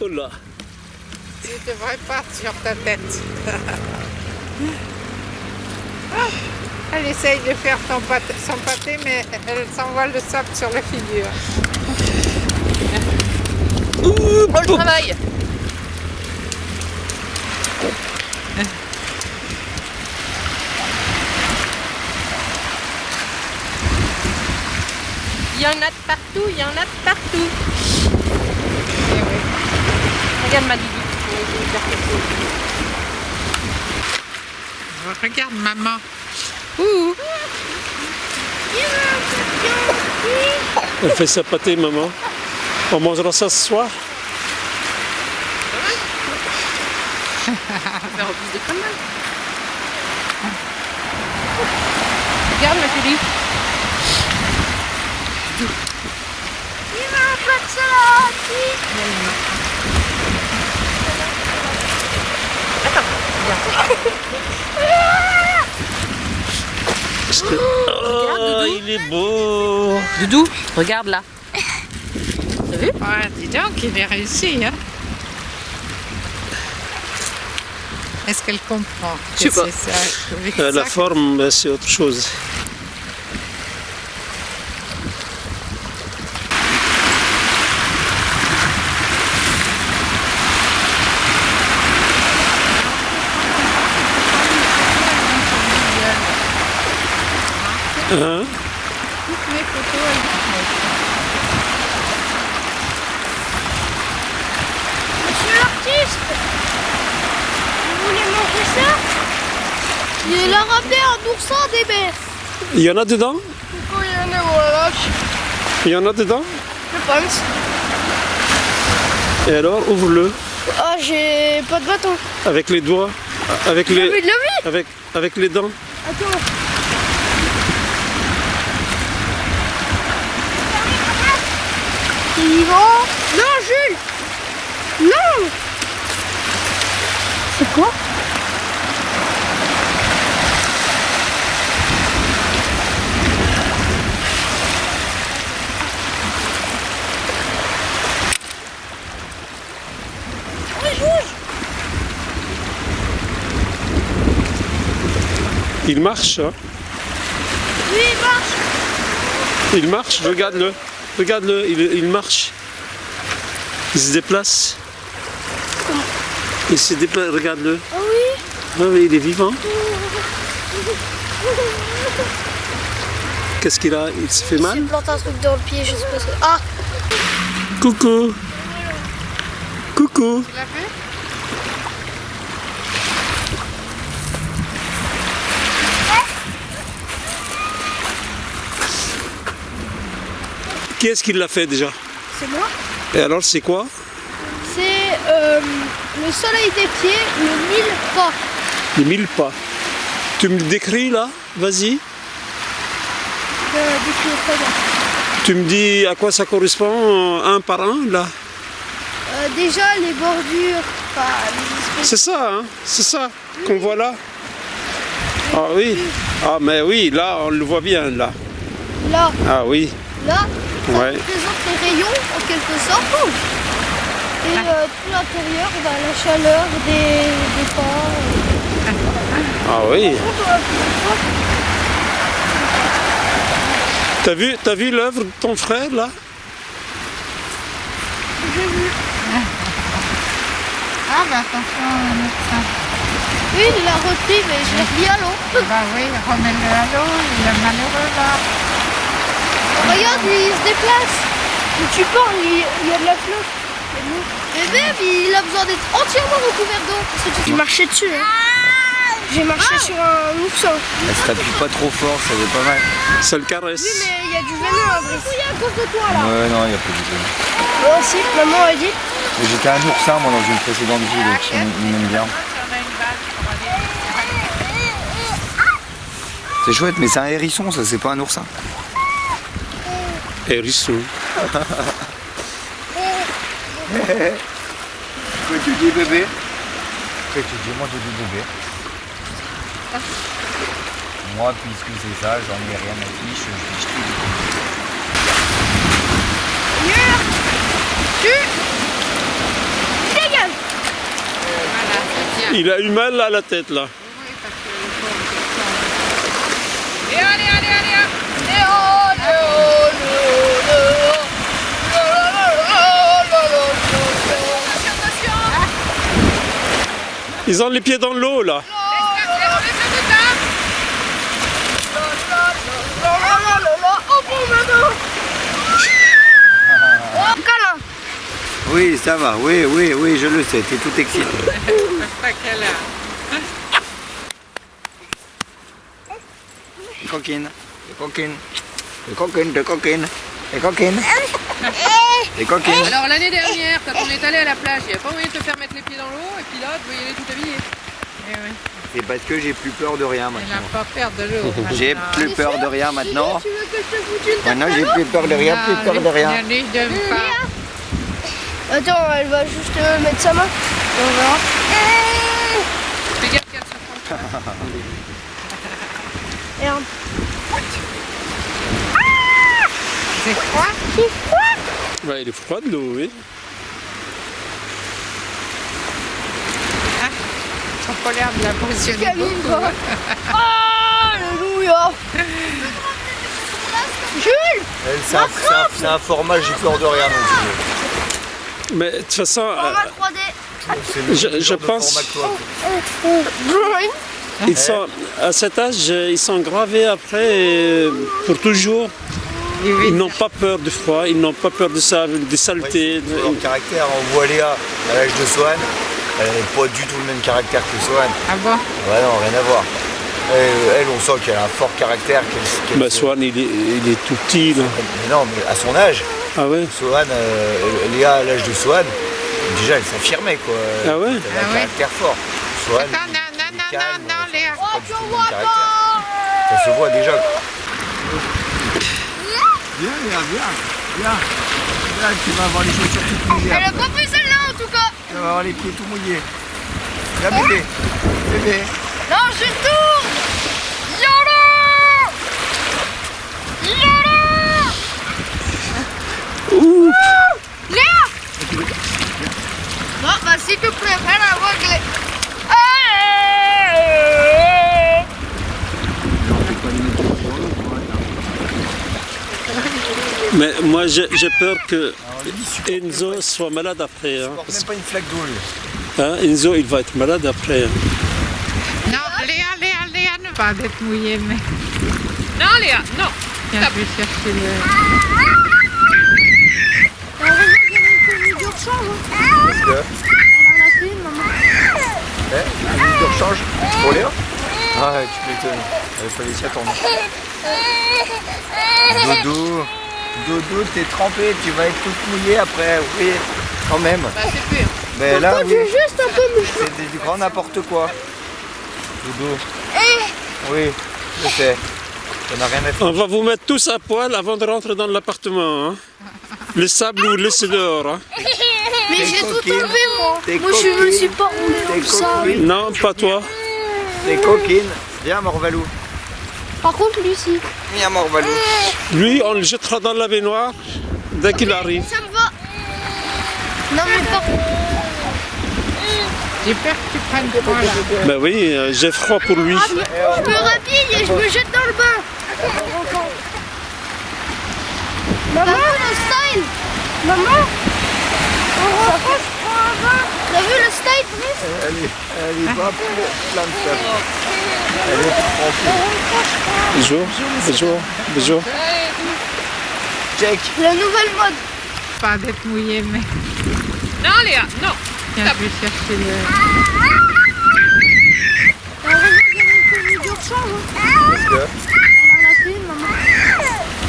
Oh là. Tu devrais pas sur ta tête. Elle essaye de faire son pâté, mais elle s'envoie le sable sur la figure. Oh, le travail! Il y en a de partout, il y en a de partout. Eh oui. Regarde ma Didi. Je vais faire quelque chose. Regarde maman. Ouh. Elle fait sa pâtée, maman. On mangera ça ce soir. On va faire plus de crème. Regarde ma chérie. Il m'a un peu de salade. Attends, regarde. Oh, il est beau. Doudou, regarde là. T'as vu? Ah, dis donc, il est réussi, hein. Est-ce qu'elle comprend Je sais que pas. c'est ça, avec La ça forme, ben, c'est autre chose. Hein? toutes mes photos, elles vont mettre. Monsieur l'artiste, vous voulez manger ça? Il a ramené un oursin des mers. Il y en a dedans? Pourquoi il y en a, voilà, Il y en a dedans? je pense. Et alors, ouvre-le. Ah, j'ai pas de bâton. Avec les doigts. Avec J'ai envie les, de lever. avec les dents. Attends. C'est vivant. Non, Jules. Non. C'est quoi? Il marche, hein? Oui, il marche. Il marche, regarde-le. Regarde-le, il marche. Il se déplace. Il se déplace, regarde-le. Ah oui. Ah oui, il est vivant. Qu'est-ce qu'il a? Il se fait Il mal? s'est planté un truc dans le pied, je sais pas ce que... Ah. Coucou. Coucou. Tu l'as vu? Qui est-ce qui l'a fait déjà? C'est moi. Et alors, c'est quoi? C'est le soleil des pieds, le 1000 pas. Les 1000 pas. Tu me le décris là? Vas-y. Décris très bien. Tu me dis à quoi ça correspond un par un là? Déjà les bordures, enfin, les espèces. C'est ça, hein? C'est ça qu'on voit là? Ah oui. Ah mais oui, là on le voit bien là. Là, Ah oui. là, ça Ouais. représente les rayons en quelque sorte. Et tout l'intérieur, bah, la chaleur des pas. Ah oui. T'as vu l'œuvre de ton frère là? J'ai vu. Ah, bah attention, médecin. Oui, il l'a repris, mais je l'ai remis à l'eau. Bah oui, remets-le à l'eau, il est malheureux là. Regarde, il se déplace. Mais tu parles, il y a de la flotte. Mais même, il a besoin d'être entièrement recouvert d'eau. Parce que tu marchais dessus. Hein. J'ai marché sur un oursin. Elle se t'appuie pas trop fort, ça fait pas mal. Ça le caresse. Oui, mais il y a du venin à Brice. Il y a à cause de toi là. Ouais, non, il y a pas du tout. Moi aussi, maman a dit. J'étais un oursin, moi, dans une précédente vie, donc il m'aime bien. C'est chouette, mais c'est un hérisson, ça, c'est pas un oursin. Hérisson. Quoi tu dis, bébé? Quoi tu dis? Moi, je dis bébé. Moi, puisque c'est ça, j'en ai rien à fiche, je dis Dégage. Voilà, c'est bien. Il a eu mal à la tête là. Oui, parce que le pauvre, c'est ça. Et allez, allez, allez! Ils ont les pieds dans l'eau là. Oh bon, maman. Oh, câlin. Oui, ça va, oui, je le sais, t'es tout excité. Pas qu'elle a. Coquine, coquine, coquine, coquine, coquine, coquine. Alors l'année dernière, quand on est allé à la plage, il n'y a pas moyen de te faire mettre les pieds dans l'eau, et puis là, tu peux y aller tout habillé. Eh oui, C'est parce que j'ai plus peur de rien elle n'a maintenant. pas peur de l'eau. J'ai maintenant. plus peur de rien maintenant. Tu veux que je te foute une tape? Maintenant, j'ai plus peur de rien, plus peur de rien. Ne lui donne pas. Attends, elle va juste mettre sa main. On verra. Fais gaffe qu'elle se prend. Merde. C'est froid? Ouais, il est froid de l'eau, oui. Ils ont pas l'air de la positionner Camille, beaucoup. quoi. Alléluia. Jules. C'est un format, j'ai peur de rien non plus. Mais de toute façon, Format 3D. C'est le Je genre de pense- format que toi. Drawing. ils sont, à cet âge, ils sont gravés après pour toujours. Ils n'ont pas peur du froid, ils n'ont pas peur de ça, des saletés. Ouais, leur caractère, on voit Léa à l'âge de Sohan, elle n'a pas du tout le même caractère que Sohan. Ah bon? Ouais, non, rien à voir. Elle, on sent qu'elle a un fort caractère. Bah, Swan, il est tout petit. Là. Mais non, mais à son âge, Ah ouais? Sohan, Léa à l'âge de Sohan, déjà elle s'affirmait quoi. Ah ouais? Elle a un Ah ouais. caractère fort. Sohan, Attends, non, Léa. pas du tout le même caractère. Ça se voit déjà. Viens, Léa, viens. Là, tu vas avoir les chaussures toutes mouillées. Elle a pas pris celle-là en tout cas. Tu vas avoir les pieds tout mouillés. Viens, bébé. Bébé. Non, je tourne. Yolo. Yolo. Léa. Non, bah s'il te plaît, rien à voir avec les... Mais moi, j'ai peur que Enzo soit malade après. Hein. Porte même pas une flaque d'eau, lui. Hein, Enzo, il va être malade après. Hein. Non, Léa ne va pas être mouillée, mais... Non, Léa, non. Tiens, je vais chercher le... Heureusement qu'il y avait une tenue d'urgence. Parce que, Elle en a fait une, maman. la minute de rechange pour Léa. Ah, tu m'étonnes. Elle fallait s'y attendre. Dodo, t'es trempé, tu vas être toute mouillée après. Oui, quand même. Bah, c'est pur. Mais là, oui, J'ai juste un peu mouché. c'est du grand n'importe quoi. Dodo. Oui, je sais. Ça n'a rien à faire. On va vous mettre tous à poil avant de rentrer dans l'appartement. Hein. Le sable, vous le laissez dehors. Hein. Mais T'es j'ai tout coquine. enlevé, moi. T'es Moi, je me coquine. suis pas roulé T'es comme ça. coquine. Non, pas toi. T'es coquine. Viens, Morvalou. Par contre, lui, si. Viens, Morvalou. Lui, on le jettera dans la baignoire dès qu'il arrive. Ça me va. Non, mais par contre... J'ai peur que tu prennes froid, là. Ben oui, j'ai froid pour lui. Je me rhabille et je me jette dans le bain. Maman, le style. Maman. T'as vu le style, Brice? Elle est pas plein de sable. Elle est trempée. Bonjour. Check. La nouvelle mode. Pas d'être mouillée, mais... Non, Léa, non. Tiens, je vais chercher le... Heureusement qu'il y avait une tenue d'urgence. Parce que, Elle en a fait une, maman.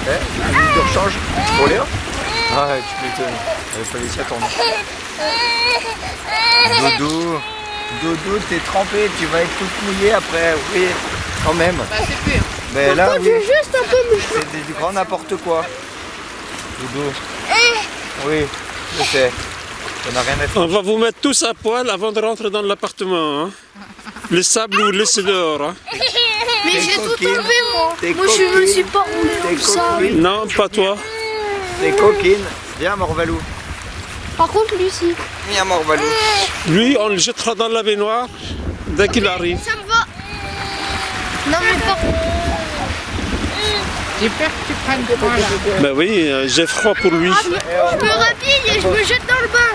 la minute de rechange pour Léa. Ah, tu m'étonnes. Elle fallait s'y attendre. Dodo, t'es trempé, tu vas être toute mouillée après. Oui, quand même. Bah, c'est pur. Mais là, oui, J'ai juste un peu mouché. c'est du grand n'importe quoi. Dodo. Oui, je sais. Ça n'a rien à faire. On va vous mettre tous à poil avant de rentrer dans l'appartement. Hein. Le sable, vous le laissez dehors. Hein. Mais T'es j'ai tout coquine. enlevé, moi. T'es Moi, je me coquine. suis pas roulé T'es comme ça. coquine. Non, pas toi. T'es coquine. Viens, Morvalou. Par contre, lui, si. Viens, Morvalou. Lui, on le jettera dans la baignoire dès qu'il arrive. Ça me va. Non, mais par contre... J'ai peur que tu prennes froid, là. Ben oui, j'ai froid pour lui. Je me rhabille et je me jette dans le bain.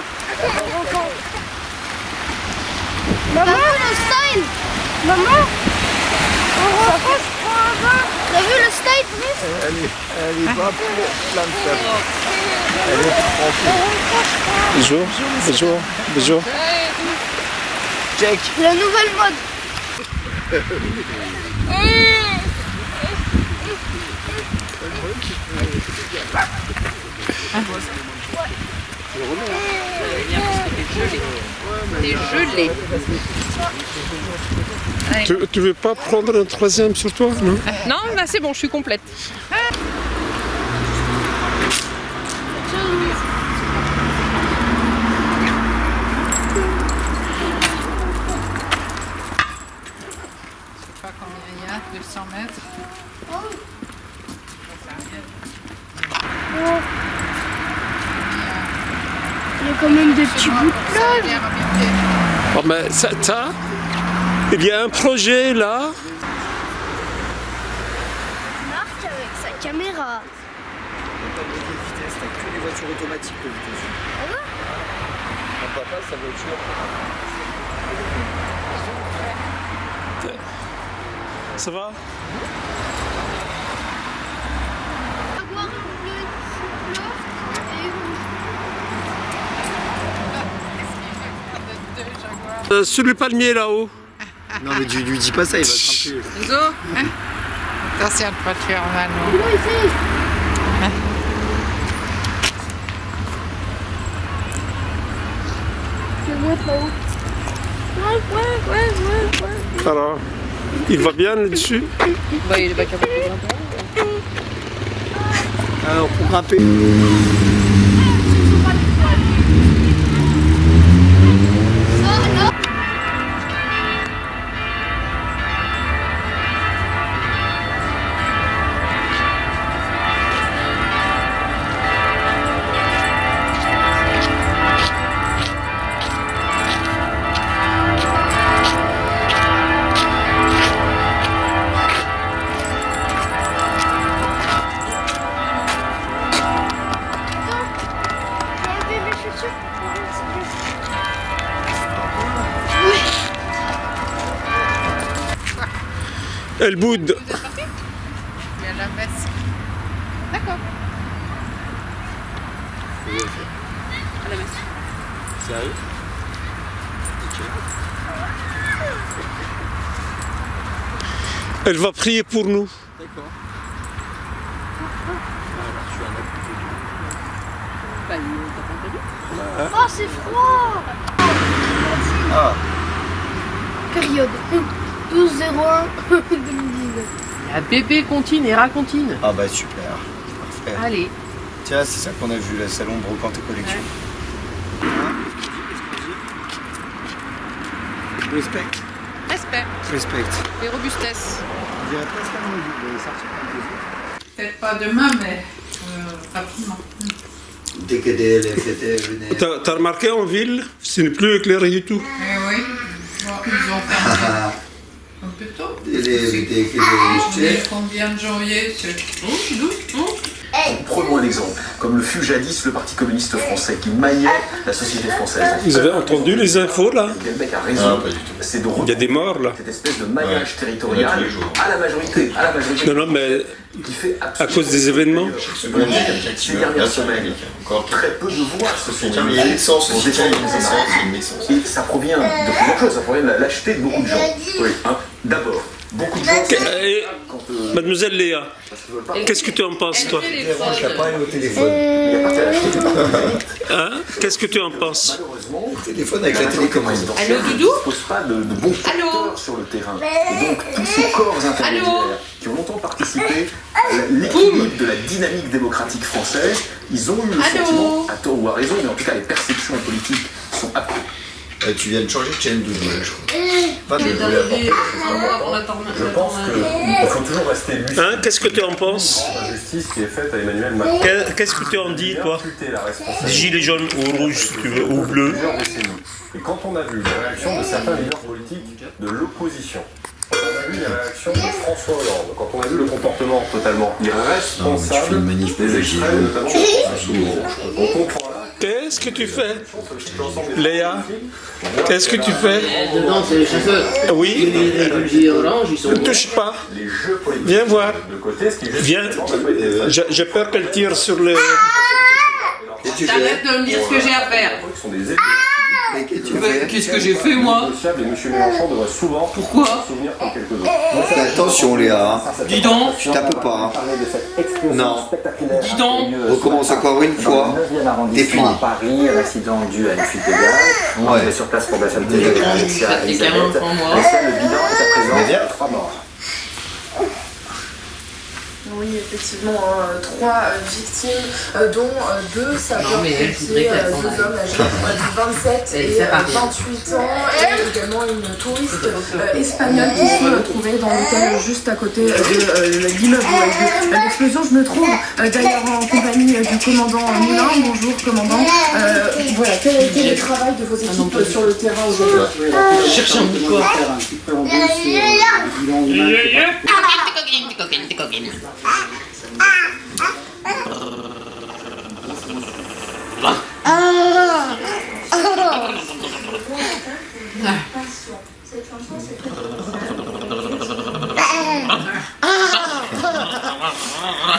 Maman, le style. Maman. T'as vu le style, Brice? Elle est pas plein de sable. Elle est trempée. Bonjour. Check. La nouvelle mode. T'es gelé. Tu veux pas prendre un troisième sur toi, non? Non, bah, c'est bon, je suis complète. Je sais pas combien il y a, 200 mètres. quand même des petits bouts de Ça a plage. l'air habité. Oh, mais il y a un projet là. Marc avec sa caméra. T'as que les voitures automatiques aux États-Unis. Ah ouais? Mon papa, sa voiture. Ça va? Avoir un bleu, bleu et rouge. Sur le palmier là-haut. Non mais tu lui dis pas ça, il va se rappeler. Zo, hein? Attention de ne pas te faire mal. Non. Là ici. Je vais mettre là-haut. Ouais. Alors, il va bien là-dessus? Bah, il est pas capable de grimper. Alors pour grimper. J'ai enlevé mes chaussures. Elle boude. Vous êtes parti? Il y a la messe. D'accord. À la messe. Sérieux? Elle va prier pour nous. D'accord. Bah, il t'a pas entendu. Oh, c'est froid. Ah, Période 12-01 2019. La bébé contine et racontine. ah bah super. Parfait. Allez. Tiens, c'est ça qu'on a vu, le salon brocante et collection. Respect. Respect Respect. et robustesse. On dirait presque un mot, vous allez sortir un peu. Peut-être pas demain, mais rapidement. Dès que les fêtes venaient. T'as remarqué en ville, ce n'est plus éclairé du tout. Eh oui. Bon, ils ont fermé un peu tôt. On est combien de janvier? Prenons un exemple, comme le fut jadis le Parti communiste français qui maniait la société française. Vous avez entendu les infos là? Et le mec a raison, c'est de Il y a des morts là. cette espèce de maillage territorial à la majorité, Non, mais qui fait à cause des événements. Ces dernières semaines, très peu de voix se sont levées pour défendre les États. Et ça provient de plusieurs choses, ça provient de la lâcheté de beaucoup de gens. Oui, hein. D'abord, beaucoup de gens... quand, Mademoiselle Léa, qu'est-ce que tu en penses toi? Je n'ai pas aller au téléphone. il n'y a pas de lâcheté. Hein? Qu'est-ce que tu en penses? Malheureusement, Téléphone avec la télécommande. Allô, Doudou? ne pose pas de bons facteurs sur le terrain. Et donc, tous ces corps intermédiaires qui ont longtemps participé à l'équilibre de la dynamique démocratique française, ils ont eu le sentiment, à tort ou à raison, mais en tout cas les perceptions politiques sont appropriées. Tu viens de changer de chaîne, Doudou, là, je crois. Pas de Je pense qu'il faut toujours rester lucide. Hein? Qu'est-ce que tu en penses? La justice qui est faite à Emmanuel Macron. Qu'est-ce que tu en dis toi? Imputer la responsabilité Gilets jaunes ou rouges si tu veux, ou bleus. plusieurs décennies. Et quand on a vu les réactions de certains leaders politiques de l'opposition, quand on a vu les réactions de François Hollande, quand on a vu le comportement totalement irresponsable des extrêmes, notamment on comprend là Qu'est-ce que tu fais? Léa, qu'est-ce que tu fais? Dedans, c'est les chasseurs. Oui, Les gilets orange, ils sont. ne touche pas. les jeux politiques Viens voir. de côté, ce qui Viens. J'ai peur qu'elle tire sur le... T'arrêtes de me dire ce que j'ai à faire. sont des éléments Qu'est-ce que j'ai fait moi? négociables et M. Mélenchon devrait souvent Pourquoi se souvenir comme quelques autres. Fais attention, Léa. Dis donc. Tu tapes pas. Non. Dis donc. Recommence encore une fois. T'es puni. À Paris, un accident dû à une fuite de gaz. On est sur place pour la salle télé. Ça fait 40 ans moi. Le bilan est à présent Mais viens. 3 morts. avons eu effectivement 3 victimes, dont 2 sapeurs-pompiers, 2 hommes âgés de 27 et 28 ans, et également une touriste espagnole qui se trouvait dans l'hôtel juste à côté de l'immeuble de l'explosion. Je me trouve d'ailleurs en compagnie du commandant Moulin. Bonjour commandant. Voilà, quel a été le travail de vos équipes sur le terrain aujourd'hui? Chercher un peu quoi à faire, un petit préambule sur le bilan humain. T'es coquine. Cette chanson, c'est très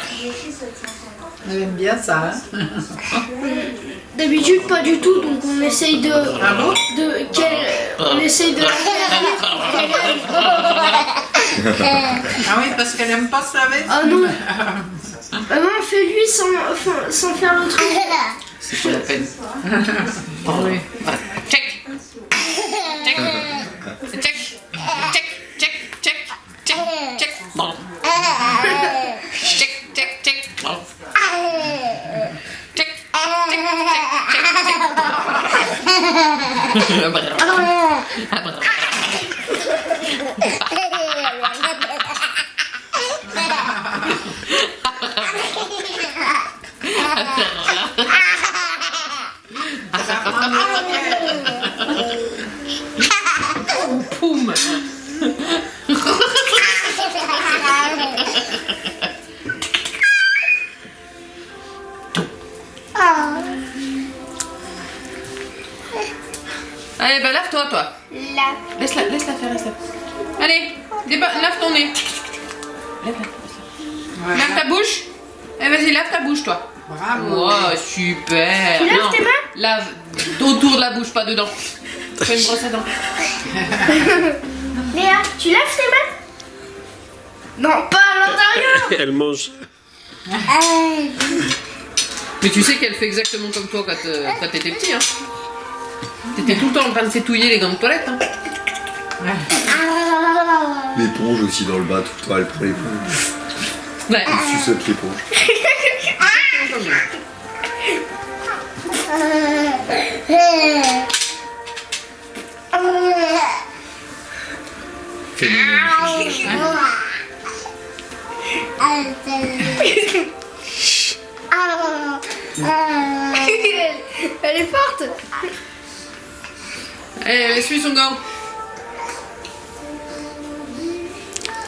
J'ai écrit cette chanson. Elle aime bien ça, hein? D'habitude pas du tout, donc on essaye de... on essaye de la faire. Ah oui, parce qu'elle aime pas se laver? Ah non. Maman, fais-lui sans faire le truc. C'est pas la peine. Ah oui. Check. Check. Check. Check. Check. Check. Check. Bon. Check. Check. Check. Bon. Check. Check. Poum. Allez, bah lave-toi, toi. Laisse-la faire, laisse-la. Allez, lave ton nez. Lave ta bouche. Eh, vas-y, lave ta bouche, toi. Bravo. Oh, super. Tu laves tes mains? Lave autour de la bouche, pas dedans. Fais une brosse à dents. Léa, tu laves tes mains? Non, pas à l'intérieur. Elle mange. Mais tu sais qu'elle fait exactement comme toi quand t'étais petit, hein. T'étais tout le temps en train de fétouiller les gants de toilette, hein. L'éponge aussi dans le bas, tout le temps, elle prend l'éponge. Ouais. Elle suçote l'éponge. Elle est forte. Allez, suis son gant.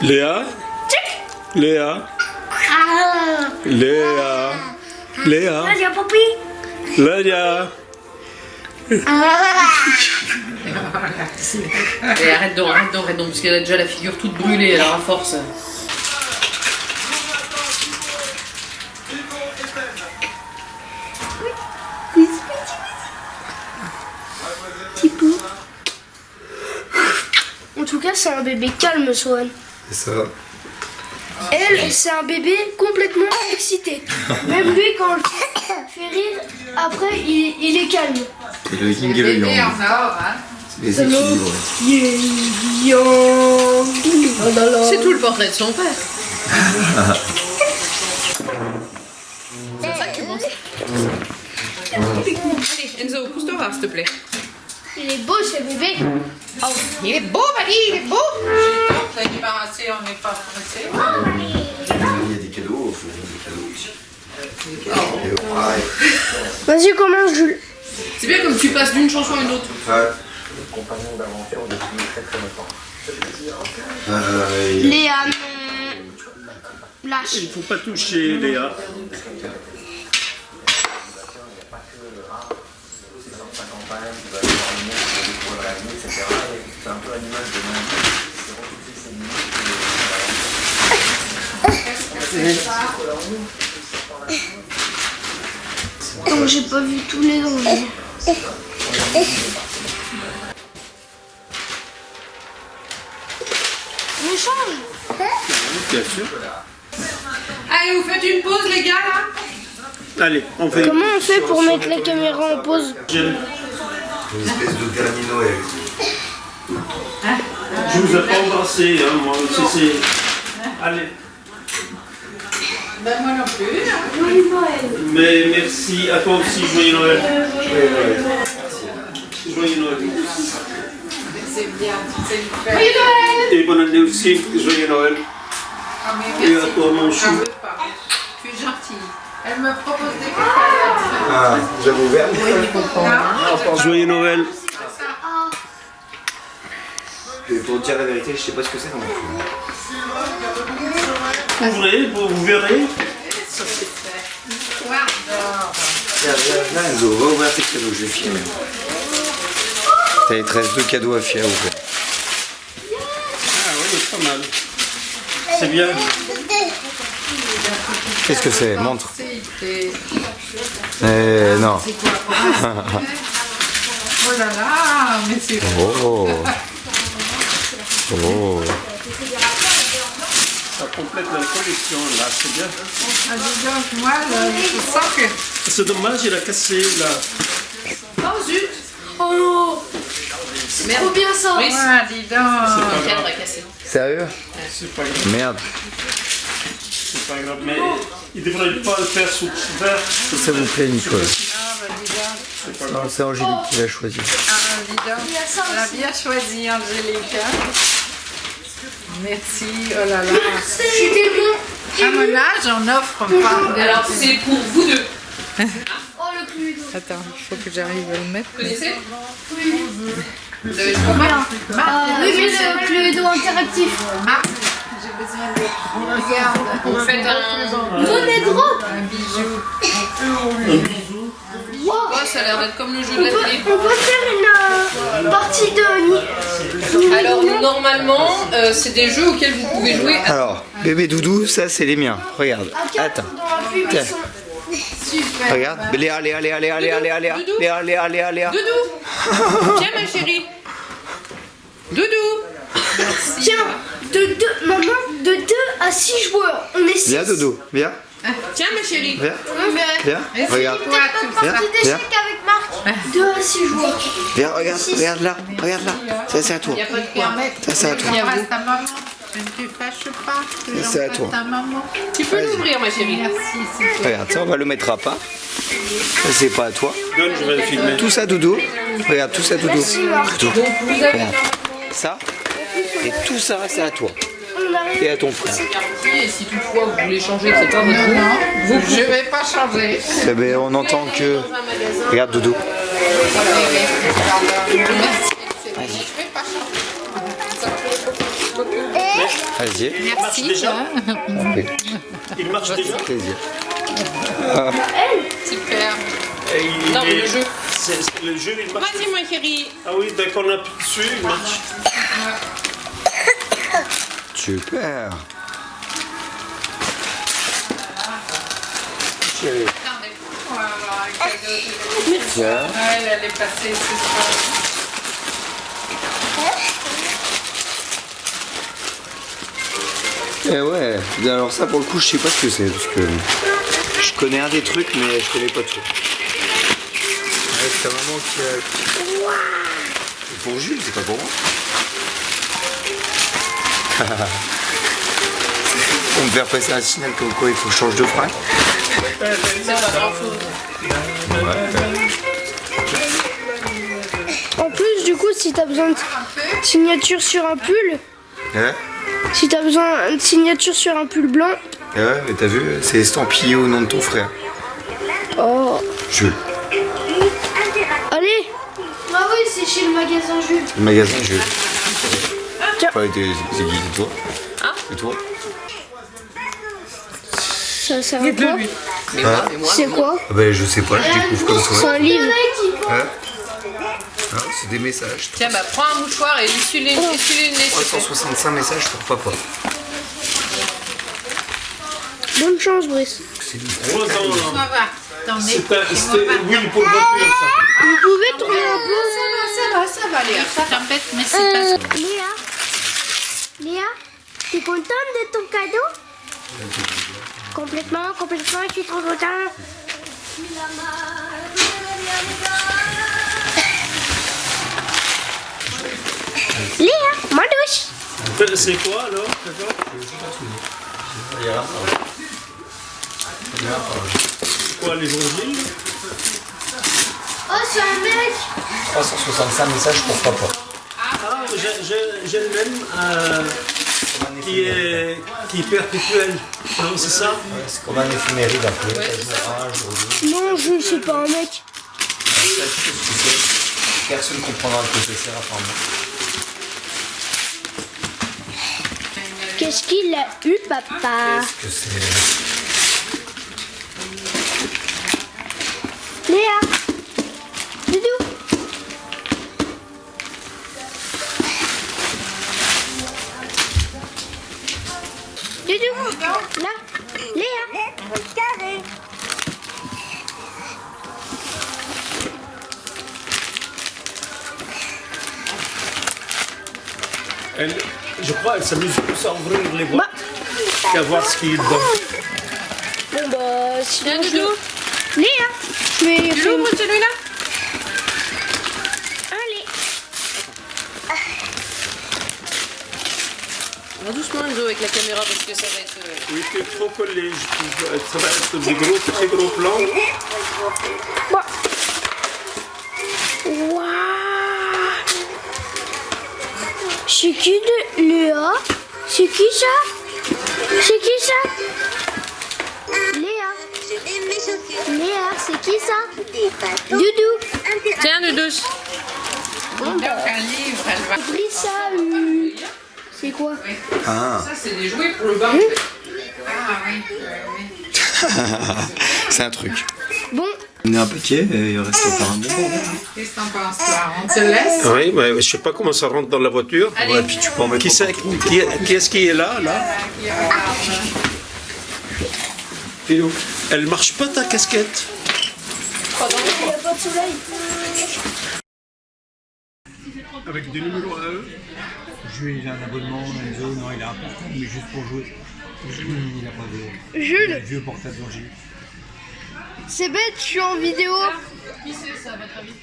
Léa? Léa? Léa? Léa? Nadia, papi. Léa? Et arrête donc, parce qu'elle a déjà la figure toute brûlée, alors à force. En tout cas, c'est un bébé calme, Swan. C'est ça. Elle, c'est un bébé complètement excité. Même lui, quand on le fait rire, après, il est calme. C'est le yin et le yang. En or, hein? Les équilibres. C'est tout le portrait de son père. C'est ça que tu penses. Allez, Enzo, pousse-toi voir, s'il te plaît. Il est beau, ce bébé. Oh, il est beau, Mali, il est beau. On l'a débarrassé, on n'est pas pressé. Il y a des cadeaux, il faut des cadeaux. Vas-y, commence, Jules. C'est bien comme tu passes d'une chanson à une autre. Compagnon d'aventure depuis très très longtemps. Léa, non. Lâche. Il faut pas toucher Léa. C'est un peu à l'image de Mandy, qui refusé ses limites. Non, j'ai pas vu tous les dangers. On échange. Bien sûr. Allez, vous faites une pause, les gars, là. Allez, on fait. Comment on fait pour mettre la caméra en pause? Une espèce de dernier Noël. Je vous ai pas embrassé, hein, moi. C'est... Allez. Ben moi non plus. Mais merci à toi aussi, joyeux Noël. Joyeux Noël. C'est bien, tu sais le faire. Et bonne année aussi, joyeux Noël. Ah, mais Et à merci. toi mon chou. J'en veux pas. Tu es gentille. Elle me propose des cacahuètes. Ah, vous avez ouvert? Joyeux Noël. Et pour dire la vérité, je sais pas ce que c'est non plus. Ouvrez, vous verrez. Là, Enzo, va ouvrir tes cadeaux, je vais filmer. Il te reste 2 cadeaux à faire ouvrir. Ah oui, pas mal. C'est bien. Qu'est-ce que c'est? Montre. C'est Non. quoi? Oh là là, mais c'est Oh. Oh. Ça complète la collection là, c'est bien. Ah, dis donc, moi, là, je sens que... C'est dommage, il a cassé là. Oh zut. Oh non. C'est trop bien ça. Oui, Ah, dis donc. le cadre est cassé. Sérieux? C'est pas grave. Merde. C'est pas grave, mais il devrait pas le faire sous couvert. Ça vous plaît, Nicole? Ah, bah, dis donc. C'est pas Non, grave. c'est Angélique qui l'a choisi. Ah, dis donc. Elle a bien choisi, Angélique. Hein. Merci, oh là là. C'était bon. À mon âge, on offre pas. Alors c'est pour vous deux. Oh, le Cluedo. Attends, il faut que j'arrive à le mettre. Vous connaissez? Vous avez trop mal. Oui, mais le Cluedo interactif. J'ai besoin de... Regarde. Vous faites un... Donnez drôle. Un bijou. Wow. Oh, ça a l'air d'être comme le jeu de la télé. On peut faire une partie de... Alors normalement, c'est des jeux auxquels vous pouvez jouer. Alors, bébé doudou, ça c'est les miens. Regarde. Attends. Dans la pub, Tiens. ils sont... Super. Regarde. Léa, Léa, Léa, Léa, Léa, Léa, Léa. Doudou. Léa, Léa, Léa, Léa. Doudou. Tiens ma chérie. Doudou. Tiens, de 2 à 6 joueurs. On est 6. Viens, doudou. Viens. Tiens ma chérie. Viens. Viens. Regarde. Toi, tu Viens. Partie Viens. d'échecs avec Marc. 2 à 6 joueurs. Viens, regarde. Regarde là. Regarde là. Ça c'est à toi. Il n'y a pas de quoi. Ça c'est à toi. embrasses ta maman. Je ne te fâche pas. Tu Ça, c'est à embrasses toi. ta maman. Tu peux l'ouvrir ma chérie. Merci, c'est toi. Regarde, ça on va le mettre à pas. Ça c'est pas à toi. Donne, je vais le filmer. Tout ça doudou. Regarde, tout ça doudou. Doudou. Regarde. Ça. Et tout ça c'est à toi. Et à ton frère. Et si toutefois vous voulez changer, c'est pas votre Non, goût. non, je vais pas changer. Eh ben, on entend que. Regarde doudou. Merci. Je vais pas changer. Vas-y. Il marche déjà. Oui. Il marche déjà. Plaisir. Super. Et il Non, mais est- le jeu. le jeu, il marche. Vas-y ma chérie. Ah oui, dès qu'on appuie dessus, il marche. Super. Chérie. On va avoir un cadeau de... Tiens. Elle est passée ce soir. Eh ouais. Alors ça pour le coup je sais pas ce que c'est parce que je connais un des trucs mais je connais pas tout. Ouais, c'est ta maman qui a. C'est pour Jules, c'est pas pour moi. Pour me faire passer un signal comme quoi il faut que je change de frein. En plus, du coup, si t'as besoin de signature sur un pull, Ouais. si t'as besoin de signature sur un pull blanc, Ouais, mais t'as vu, c'est estampillé au nom de ton frère. oh. Jules. Allez. Ah oui, c'est chez le magasin Jules. Le magasin Jules. Tiens. Ouais, c'est qui, c'est toi? C'est toi? Ça sert à quoi? Hein? C'est quoi? Ah ben je sais pas, je découvre comme C'est toi. un livre. Hein? Hein, c'est des messages. Tiens, bah prends un mouchoir et essuie-les le nez. s'il te plaît. 365 messages pour papa. Bonne chance, Brice. C'est une 3 ans. On va voir. Attendez. C'était oui pour le voiture, ça. Vous pouvez tourner un peu? Ça va, Léa. Ça t'embête, mais c'est pas ça. Léa, t'es contente de ton cadeau? Complètement, je suis trop contente. Léa, ma douche. C'est quoi alors? Quoi, les J? Oh, c'est un mec. 365 messages, pourquoi pas. Ah, j'ai le même qui est perpétuel. Non, c'est ça? Ouais, c'est comme un éphéméride un peu. Un jour, deux. Non, je sais pas un mec. Personne ne comprendra le que c'est apparemment. Qu'est-ce qu'il a eu, papa? Qu'est-ce que c'est? Léa, Doudou. Doudou, là, Léa. Carré. Je crois qu'elle s'amuse plus à ouvrir les boîtes qu'à voir ce qu'il y a dedans. Bon bah, sinon Tiens, Doudou. Léa, je vais Tu l'ouvres celui-là? Allez. Va doucement, Enzo, avec la caméra parce que ça va être. Oui, tu es trop collé, je trouve. Ça va être des gros, très gros plans. Waouh. C'est qui de Léa? C'est qui ça? C'est qui ça? Léa. Léa, c'est qui ça? Doudou. Tiens, Doudou. Bon, bah, Un livre, elle va. j'ai pris ça. C'est quoi? Ah. Ça, c'est des jouets pour le bain. Ah oui. C'est un truc. Bon. On est un paquet et il reste pas un bon moment. Qu'est-ce que t'en penses, toi? On te laisse? Oui, mais je sais pas comment ça rentre dans la voiture. Allez. Ouais, puis tu peux en mettre. Qui est-ce qui est là? Pilou. Elle marche pas ta casquette? Il n'y a pas de soleil. Avec des numéros à eux? Jules, il a un abonnement, Enzo, non, il a un portable, mais juste pour jouer. Il a pas de. Jules, Vieux portable d'origine. c'est bête, je suis en vidéo. Qui c'est ça, à votre avis?